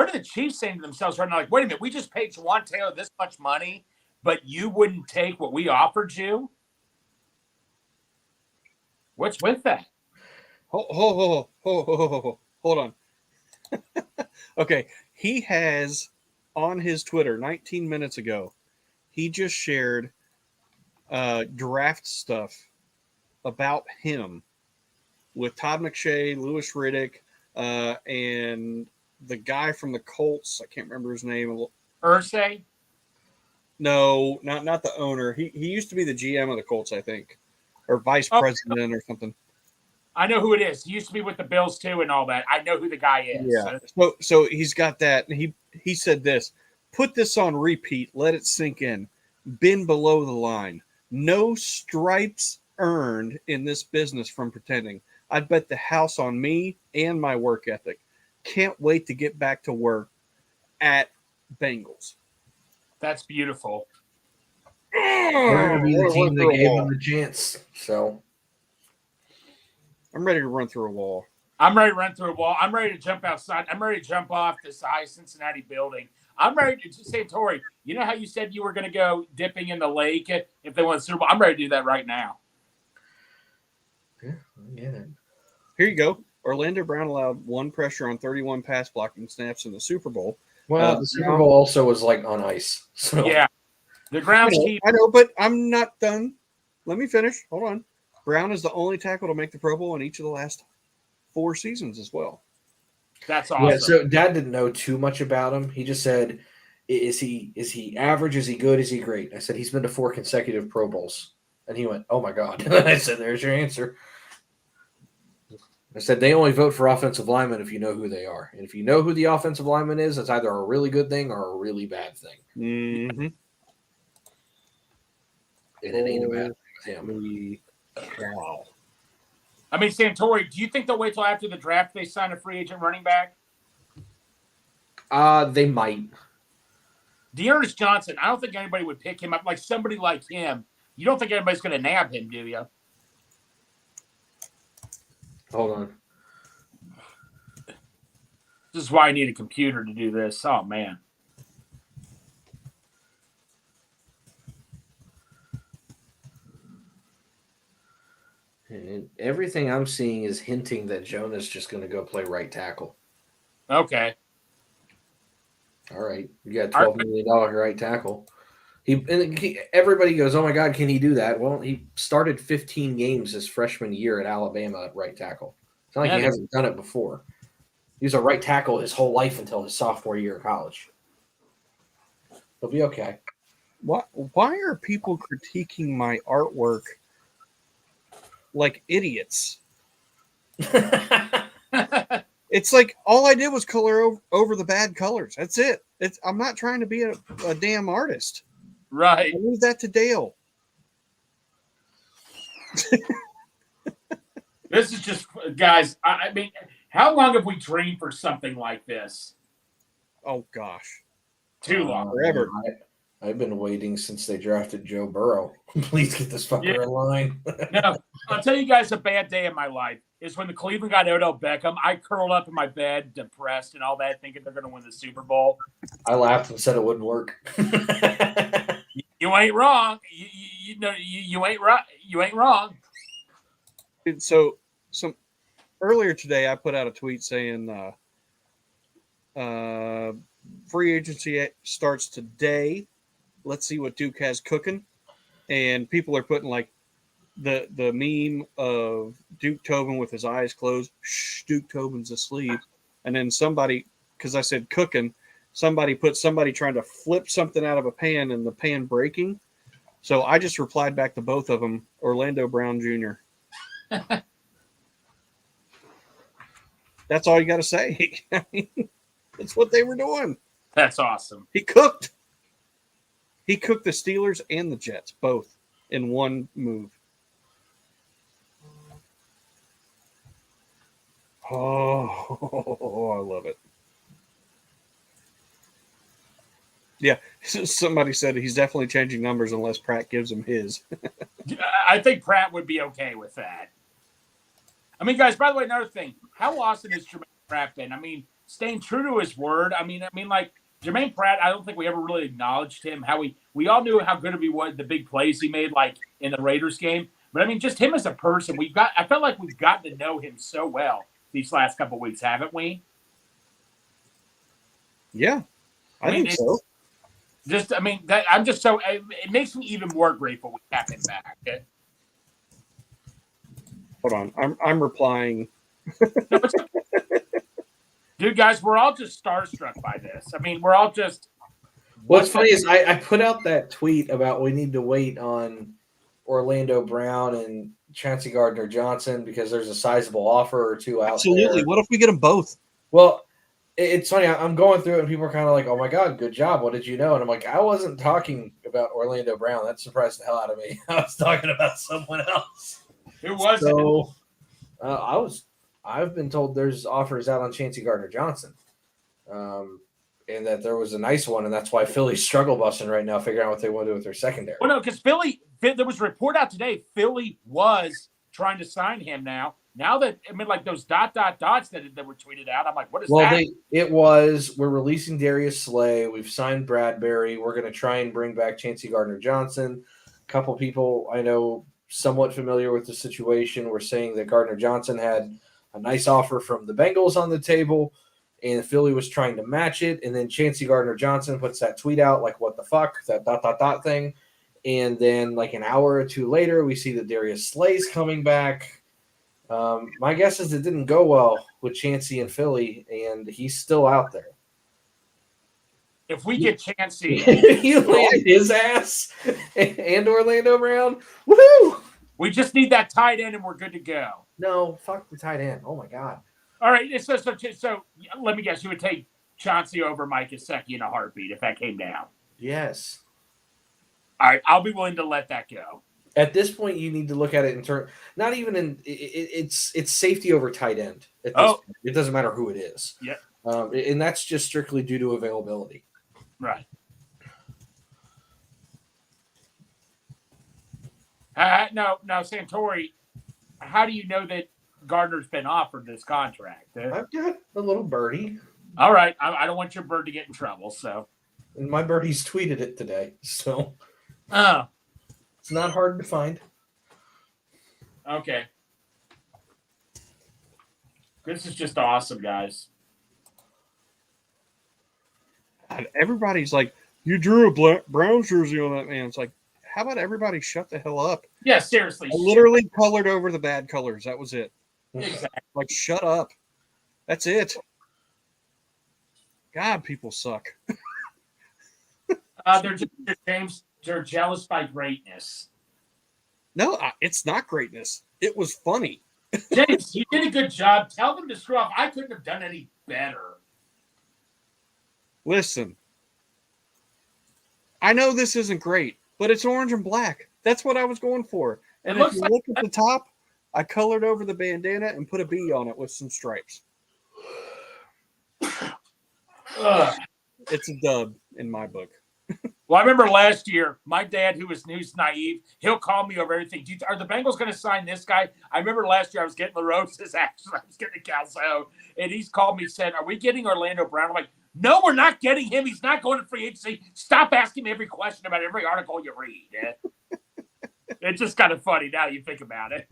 [SPEAKER 2] are the Chiefs saying to themselves right now? Like, wait a minute, we just paid Juwan Taylor this much money, but you wouldn't take what we offered you? What's with that?
[SPEAKER 4] Hold on. Okay, he has on his Twitter 19 minutes ago, he just shared draft stuff about him with Todd McShay, Lewis Riddick, and the guy from the Colts. I can't remember his name.
[SPEAKER 2] Irsay?
[SPEAKER 4] No, not the owner. He used to be the GM of the Colts, I think, or vice president or something.
[SPEAKER 2] I know who it is. He used to be with the Bills too and all that. I know who the guy is.
[SPEAKER 4] Yeah. So he's got that, and he said this. Put this on repeat. Let it sink in. Been below the line. No stripes earned in this business from pretending. I'd bet the house on me and my work ethic. Can't wait to get back to work at Bengals.
[SPEAKER 2] That's beautiful.
[SPEAKER 7] We're going to be the team that gave him the chance. So
[SPEAKER 4] I'm ready to run through a wall.
[SPEAKER 2] I'm ready to run through a wall. I'm ready to jump outside. I'm ready to jump off this high Cincinnati building. I'm ready to say, Tori, you know how you said you were going to go dipping in the lake if they won the Super Bowl? I'm ready to do that right now.
[SPEAKER 7] Yeah, I get it.
[SPEAKER 4] Here you go. Orlando Brown allowed one pressure on 31 pass blocking snaps in the Super Bowl.
[SPEAKER 7] Well, the Super Bowl also was like on ice. So.
[SPEAKER 2] Yeah. The groundskeeper.
[SPEAKER 4] I know, but I'm not done. Let me finish. Hold on. Brown is the only tackle to make the Pro Bowl in each of the last 4 seasons as well.
[SPEAKER 2] That's awesome.
[SPEAKER 7] Yeah, so Dad didn't know too much about him. He just said, is he average? Is he good? Is he great? I said, he's been to 4 consecutive Pro Bowls. And he went, oh, my God. I said, there's your answer. I said, they only vote for offensive linemen if you know who they are. And if you know who the offensive lineman is, it's either a really good thing or a really bad thing.
[SPEAKER 4] Mm-hmm.
[SPEAKER 7] And it ain't a bad thing with him.
[SPEAKER 4] Wow.
[SPEAKER 2] I mean, Santori, do you think they'll wait till after the draft they sign a free agent running back?
[SPEAKER 7] They might.
[SPEAKER 2] Dearness Johnson, I don't think anybody would pick him up. Like somebody like him, you don't think anybody's going to nab him, do you?
[SPEAKER 7] Hold on.
[SPEAKER 2] This is why I need a computer to do this. Oh, man.
[SPEAKER 7] And everything I'm seeing is hinting that Jonah's just going to go play right tackle.
[SPEAKER 2] Okay.
[SPEAKER 7] All right. You got $12 million right tackle. Everybody goes, oh, my God, can he do that? Well, he started 15 games his freshman year at Alabama at right tackle. It's not like he hasn't done it before. He was a right tackle his whole life until his sophomore year of college. He'll be okay.
[SPEAKER 4] Why are people critiquing my artwork like idiots? It's like all I did was color over the bad colors. That's it. I'm not trying to be a damn artist.
[SPEAKER 2] Right.
[SPEAKER 4] I leave that to Dale.
[SPEAKER 2] This is just, guys, I mean, how long have we dreamed for something like this?
[SPEAKER 4] Oh, gosh.
[SPEAKER 2] Too long.
[SPEAKER 4] Forever.
[SPEAKER 7] I've been waiting since they drafted Joe Burrow. Please get this fucker in line.
[SPEAKER 2] No, I'll tell you guys a bad day in my life is when the Cleveland got Odell Beckham. I curled up in my bed, depressed and all that, thinking they're going to win the Super Bowl.
[SPEAKER 7] I laughed and said it wouldn't work.
[SPEAKER 2] You ain't wrong. You ain't right. You ain't wrong.
[SPEAKER 4] So earlier today, I put out a tweet saying free agency starts today. Let's see what Duke has cooking. And people are putting like the meme of Duke Tobin with his eyes closed. Shh, Duke Tobin's asleep. And then somebody, because I said cooking, somebody put somebody trying to flip something out of a pan and the pan breaking. So I just replied back to both of them, Orlando Brown Jr. That's all you got to say. I mean, that's what they were doing.
[SPEAKER 2] That's awesome.
[SPEAKER 4] He cooked. He cooked the Steelers and the Jets both in one move. Oh, I love it. Yeah, somebody said he's definitely changing numbers unless Pratt gives him his.
[SPEAKER 2] I think Pratt would be okay with that. I mean, guys, by the way, another thing. How awesome has Jermaine Pratt been? I mean, staying true to his word. I mean, like Jermaine Pratt, I don't think we ever really acknowledged him. How we all knew how good he was, the big plays he made, like in the Raiders game. But I mean, just him as a person, I felt like we've gotten to know him so well these last couple of weeks, haven't we?
[SPEAKER 4] Yeah, I think so.
[SPEAKER 2] Just, I mean, I'm just so it makes me even more grateful we have him back.
[SPEAKER 4] Hold on, I'm replying.
[SPEAKER 2] Dude, guys, we're all just starstruck by this. I mean, we're all just.
[SPEAKER 7] What's funny is I put out that tweet about we need to wait on Orlando Brown and Chauncey Gardner-Johnson because there's a sizable offer or two out
[SPEAKER 4] Absolutely.
[SPEAKER 7] there.
[SPEAKER 4] What if we get them both?
[SPEAKER 7] Well, it's funny. I'm going through it and people are kind of like, oh, my God, good job. What did you know? And I'm like, I wasn't talking about Orlando Brown. That surprised the hell out of me. I was talking about someone else.
[SPEAKER 2] Who was it?
[SPEAKER 7] So, I've been told there's offers out on Chauncey Gardner-Johnson. And that there was a nice one, and that's why Philly's struggle busting right now, figuring out what they want to do with their secondary.
[SPEAKER 2] Well, no, because there was a report out today, Philly was trying to sign him now. Now that, I mean, like those ... dots that were tweeted out, I'm like, what is that?
[SPEAKER 7] We're releasing Darius Slay. We've signed Bradbury. We're going to try and bring back Chauncey Gardner-Johnson. A couple people I know somewhat familiar with the situation were saying that Gardner-Johnson had a nice offer from the Bengals on the table, and Philly was trying to match it. And then Chauncey Gardner-Johnson puts that tweet out, like, what the fuck, that ... thing. And then like an hour or two later, we see that Darius Slay's coming back. My guess is it didn't go well with Chauncey and Philly, and he's still out there.
[SPEAKER 2] If we get Chauncey,
[SPEAKER 7] you land his ass and Orlando Brown, woohoo!
[SPEAKER 2] We just need that tight end, and we're good to go.
[SPEAKER 7] No, fuck the tight end. Oh my God.
[SPEAKER 2] All right, so let me guess, you would take Chauncey over Mike Gesicki in a heartbeat if that came down.
[SPEAKER 7] Yes.
[SPEAKER 2] All right, I'll be willing to let that go.
[SPEAKER 7] At this point, you need to look at it in terms, not even in it's safety over tight end. At this point. It doesn't matter who it is.
[SPEAKER 2] Yeah.
[SPEAKER 7] And that's just strictly due to availability.
[SPEAKER 2] Right. No, Santori, how do you know that Gardner's been offered this contract?
[SPEAKER 7] I've got a little birdie.
[SPEAKER 2] All right. I don't want your bird to get in trouble, so.
[SPEAKER 7] And my birdie's tweeted it today, so.
[SPEAKER 2] Oh.
[SPEAKER 7] It's not hard to find.
[SPEAKER 2] Okay. This is just awesome, guys.
[SPEAKER 4] And everybody's like, you drew a Browns jersey on that man. It's like, how about everybody shut the hell up?
[SPEAKER 2] Yeah, seriously.
[SPEAKER 4] I literally colored over the bad colors. That was it.
[SPEAKER 2] Exactly.
[SPEAKER 4] Like, shut up. That's it. God, people suck.
[SPEAKER 2] They're jealous by greatness.
[SPEAKER 4] No, it's not greatness. It was funny.
[SPEAKER 2] James, you did a good job. Tell them to screw off. I couldn't have done any better.
[SPEAKER 4] Listen, I know this isn't great, but it's orange and black. That's what I was going for. And if you look at the top, I colored over the bandana and put a B on it with some stripes. It's a dub in my book.
[SPEAKER 2] Well, I remember last year, my dad, who's naive, he'll call me over everything. Are the Bengals going to sign this guy? I remember last year I was getting LaRosa's action. I was getting Calzo, and he's called me, said, are we getting Orlando Brown? I'm like, no, we're not getting him. He's not going to free agency. Stop asking me every question about every article you read. It's just kind of funny now you think about it.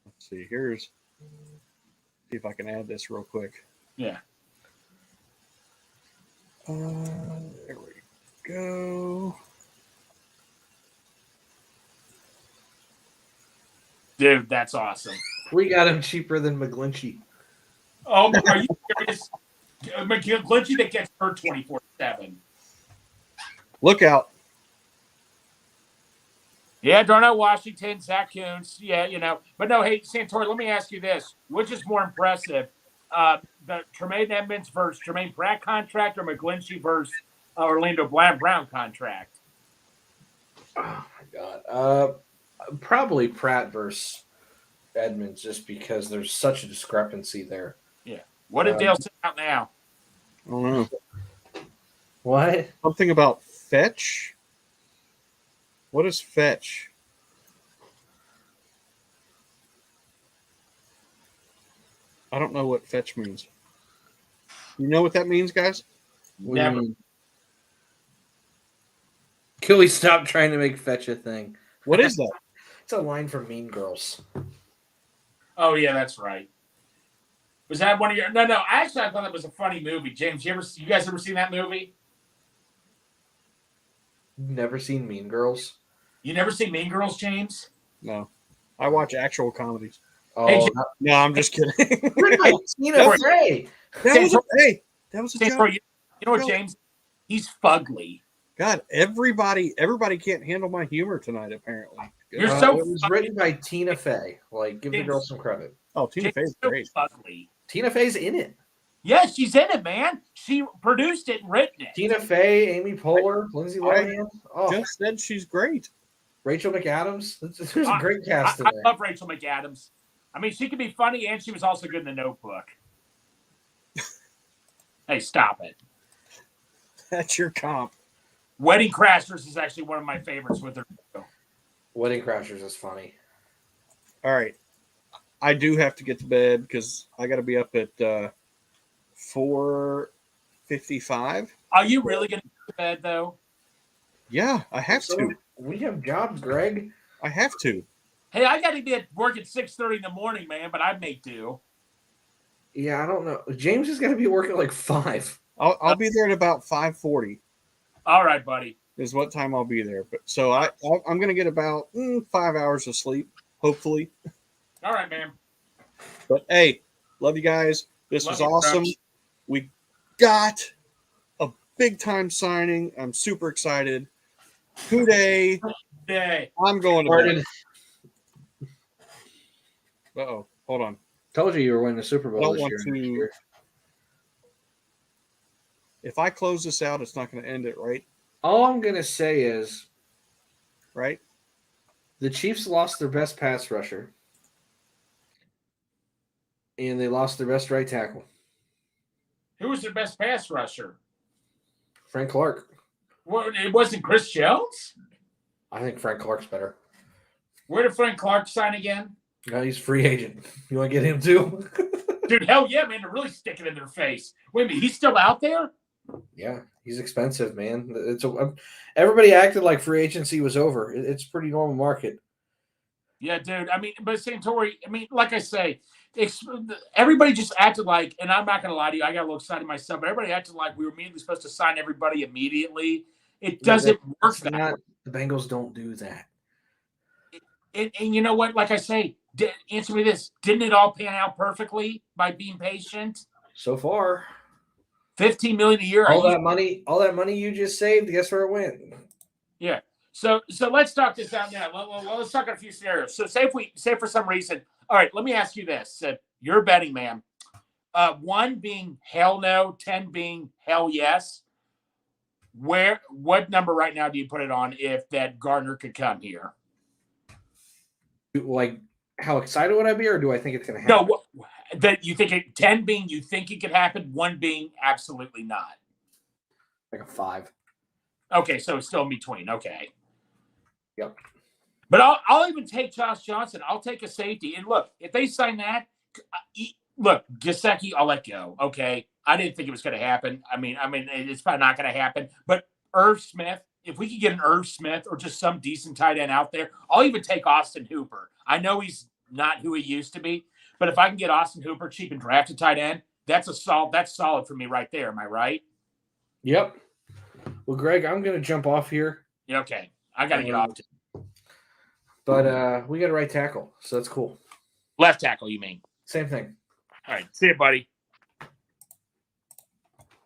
[SPEAKER 4] Let's see. See if I can add this real quick.
[SPEAKER 2] Yeah.
[SPEAKER 4] There we go.
[SPEAKER 2] Dude, that's awesome.
[SPEAKER 7] We got him cheaper than McGlinchey.
[SPEAKER 2] Oh, are you serious? McGlinchey that gets hurt 24/7.
[SPEAKER 4] Look out.
[SPEAKER 2] Yeah, Darnell Washington, Zach Kuntz. Yeah, But no, hey, Santori, let me ask you this. Which is more impressive? The Tremaine Edmonds versus Jermaine Pratt contract or McGlinchey versus Orlando Brown contract?
[SPEAKER 7] Oh, my God. Probably Pratt versus Edmonds just because there's such a discrepancy there.
[SPEAKER 2] Yeah. What did Dale say out now?
[SPEAKER 4] I don't know.
[SPEAKER 7] What?
[SPEAKER 4] Something about fetch? What is fetch? I don't know what fetch means. You know what that means, guys?
[SPEAKER 2] Never.
[SPEAKER 7] Can we stop trying to make fetch a thing?
[SPEAKER 4] What is that?
[SPEAKER 7] It's a line from Mean Girls.
[SPEAKER 2] Oh yeah, that's right. Was that one of your? No. I thought that was a funny movie. James, you guys ever seen that movie?
[SPEAKER 7] Never seen Mean Girls?
[SPEAKER 2] You never seen Mean Girls, James?
[SPEAKER 4] No. I watch actual comedies.
[SPEAKER 7] Oh,
[SPEAKER 2] Hey,
[SPEAKER 4] no, I'm just kidding.
[SPEAKER 7] Tina Fey.
[SPEAKER 4] That was a joke.
[SPEAKER 2] You know what, James? He's fugly.
[SPEAKER 4] God, everybody can't handle my humor tonight, apparently.
[SPEAKER 2] You're
[SPEAKER 7] It was written by Tina Fey. Like, give the girl some credit.
[SPEAKER 4] Oh, Tina Fey's great.
[SPEAKER 2] Fugly.
[SPEAKER 7] Tina Fey's in it.
[SPEAKER 2] Yes, she's in it, man. She produced it and written it.
[SPEAKER 7] Tina Fey, Amy Poehler, Lindsay Lohan.
[SPEAKER 4] Just said she's great.
[SPEAKER 7] Rachel McAdams. There's a great cast in
[SPEAKER 2] I
[SPEAKER 7] there.
[SPEAKER 2] love Rachel McAdams. I mean, she could be funny, and she was also good in The Notebook. Hey, stop it.
[SPEAKER 4] That's your comp.
[SPEAKER 2] Wedding Crashers is actually one of my favorites with her.
[SPEAKER 7] Wedding Crashers is funny.
[SPEAKER 4] All right. I do have to get to bed because I got to be up at 4:55.
[SPEAKER 2] Are you really going to go to bed, though?
[SPEAKER 4] Yeah, I have to.
[SPEAKER 7] We have jobs, Greg.
[SPEAKER 4] I have to.
[SPEAKER 2] Hey, I got to be at work at 6:30 in the morning, man, but I may do.
[SPEAKER 7] Yeah, I don't know. James is going to be working at like 5.
[SPEAKER 4] I'll be there at about 5:40.
[SPEAKER 2] All right, buddy.
[SPEAKER 4] Is what time I'll be there. But so I'm going to get about 5 hours of sleep, hopefully.
[SPEAKER 2] All right, man.
[SPEAKER 4] But hey, love you guys. This was awesome.
[SPEAKER 2] Coach.
[SPEAKER 4] We got a big time signing. I'm super excited. Today, I'm going to bed. Uh-oh. Hold on.
[SPEAKER 7] Told you were winning the Super Bowl this year.
[SPEAKER 4] If I close this out, it's not going to end it, right?
[SPEAKER 7] All I'm going to say is,
[SPEAKER 4] right?
[SPEAKER 7] The Chiefs lost their best pass rusher, and they lost their best right tackle.
[SPEAKER 2] Who was their best pass rusher?
[SPEAKER 7] Frank Clark.
[SPEAKER 2] Well, it wasn't Chris Jones?
[SPEAKER 7] I think Frank Clark's better.
[SPEAKER 2] Where did Frank Clark sign again?
[SPEAKER 7] No, he's a free agent. You want to get him too?
[SPEAKER 2] Dude, hell yeah, man. They're really sticking it in their face. Wait a minute, he's still out there?
[SPEAKER 7] Yeah, he's expensive, man. Everybody acted like free agency was over. It's a pretty normal market.
[SPEAKER 2] Yeah, dude. I mean, but Santori, I mean, like I say, everybody just acted like, and I'm not going to lie to you, I got a little excited myself, but everybody acted like we were immediately supposed to sign everybody immediately. It doesn't work that way.
[SPEAKER 7] The Bengals don't do that.
[SPEAKER 2] And you know what? Like I say, answer me this. Didn't it all pan out perfectly by being patient?
[SPEAKER 7] So far.
[SPEAKER 2] $15 million a year.
[SPEAKER 7] All that money you just saved, guess where it went?
[SPEAKER 2] Yeah. So let's talk this out now. Let's talk on a few scenarios. So say for some reason, all right, let me ask you this. You're a betting man. 1 being hell no, 10 being hell yes. What number right now do you put it on if that Gardner could come here?
[SPEAKER 7] Like, how excited would I be, or do I think it's going to happen?
[SPEAKER 2] No, that you think 10 being you think it could happen, 1 being absolutely not.
[SPEAKER 7] Like a 5.
[SPEAKER 2] Okay, so it's still in between. Okay.
[SPEAKER 7] Yep.
[SPEAKER 2] But I'll even take Josh Johnson. I'll take a safety. And look, if they sign that, look, Gesicki, I'll let go. Okay. I didn't think it was going to happen. I mean, it's probably not going to happen. But Irv Smith, if we could get an Irv Smith or just some decent tight end out there, I'll even take Austin Hooper. I know he's not who he used to be, but if I can get Austin Hooper cheap and draft a tight end, that's solid for me right there. Am I right?
[SPEAKER 7] Yep. Well, Greg, I'm going to jump off here.
[SPEAKER 2] Yeah, okay. I got to get off.
[SPEAKER 7] But we got a right tackle, so that's cool.
[SPEAKER 2] Left tackle, you mean?
[SPEAKER 7] Same thing.
[SPEAKER 2] All right. See you, buddy.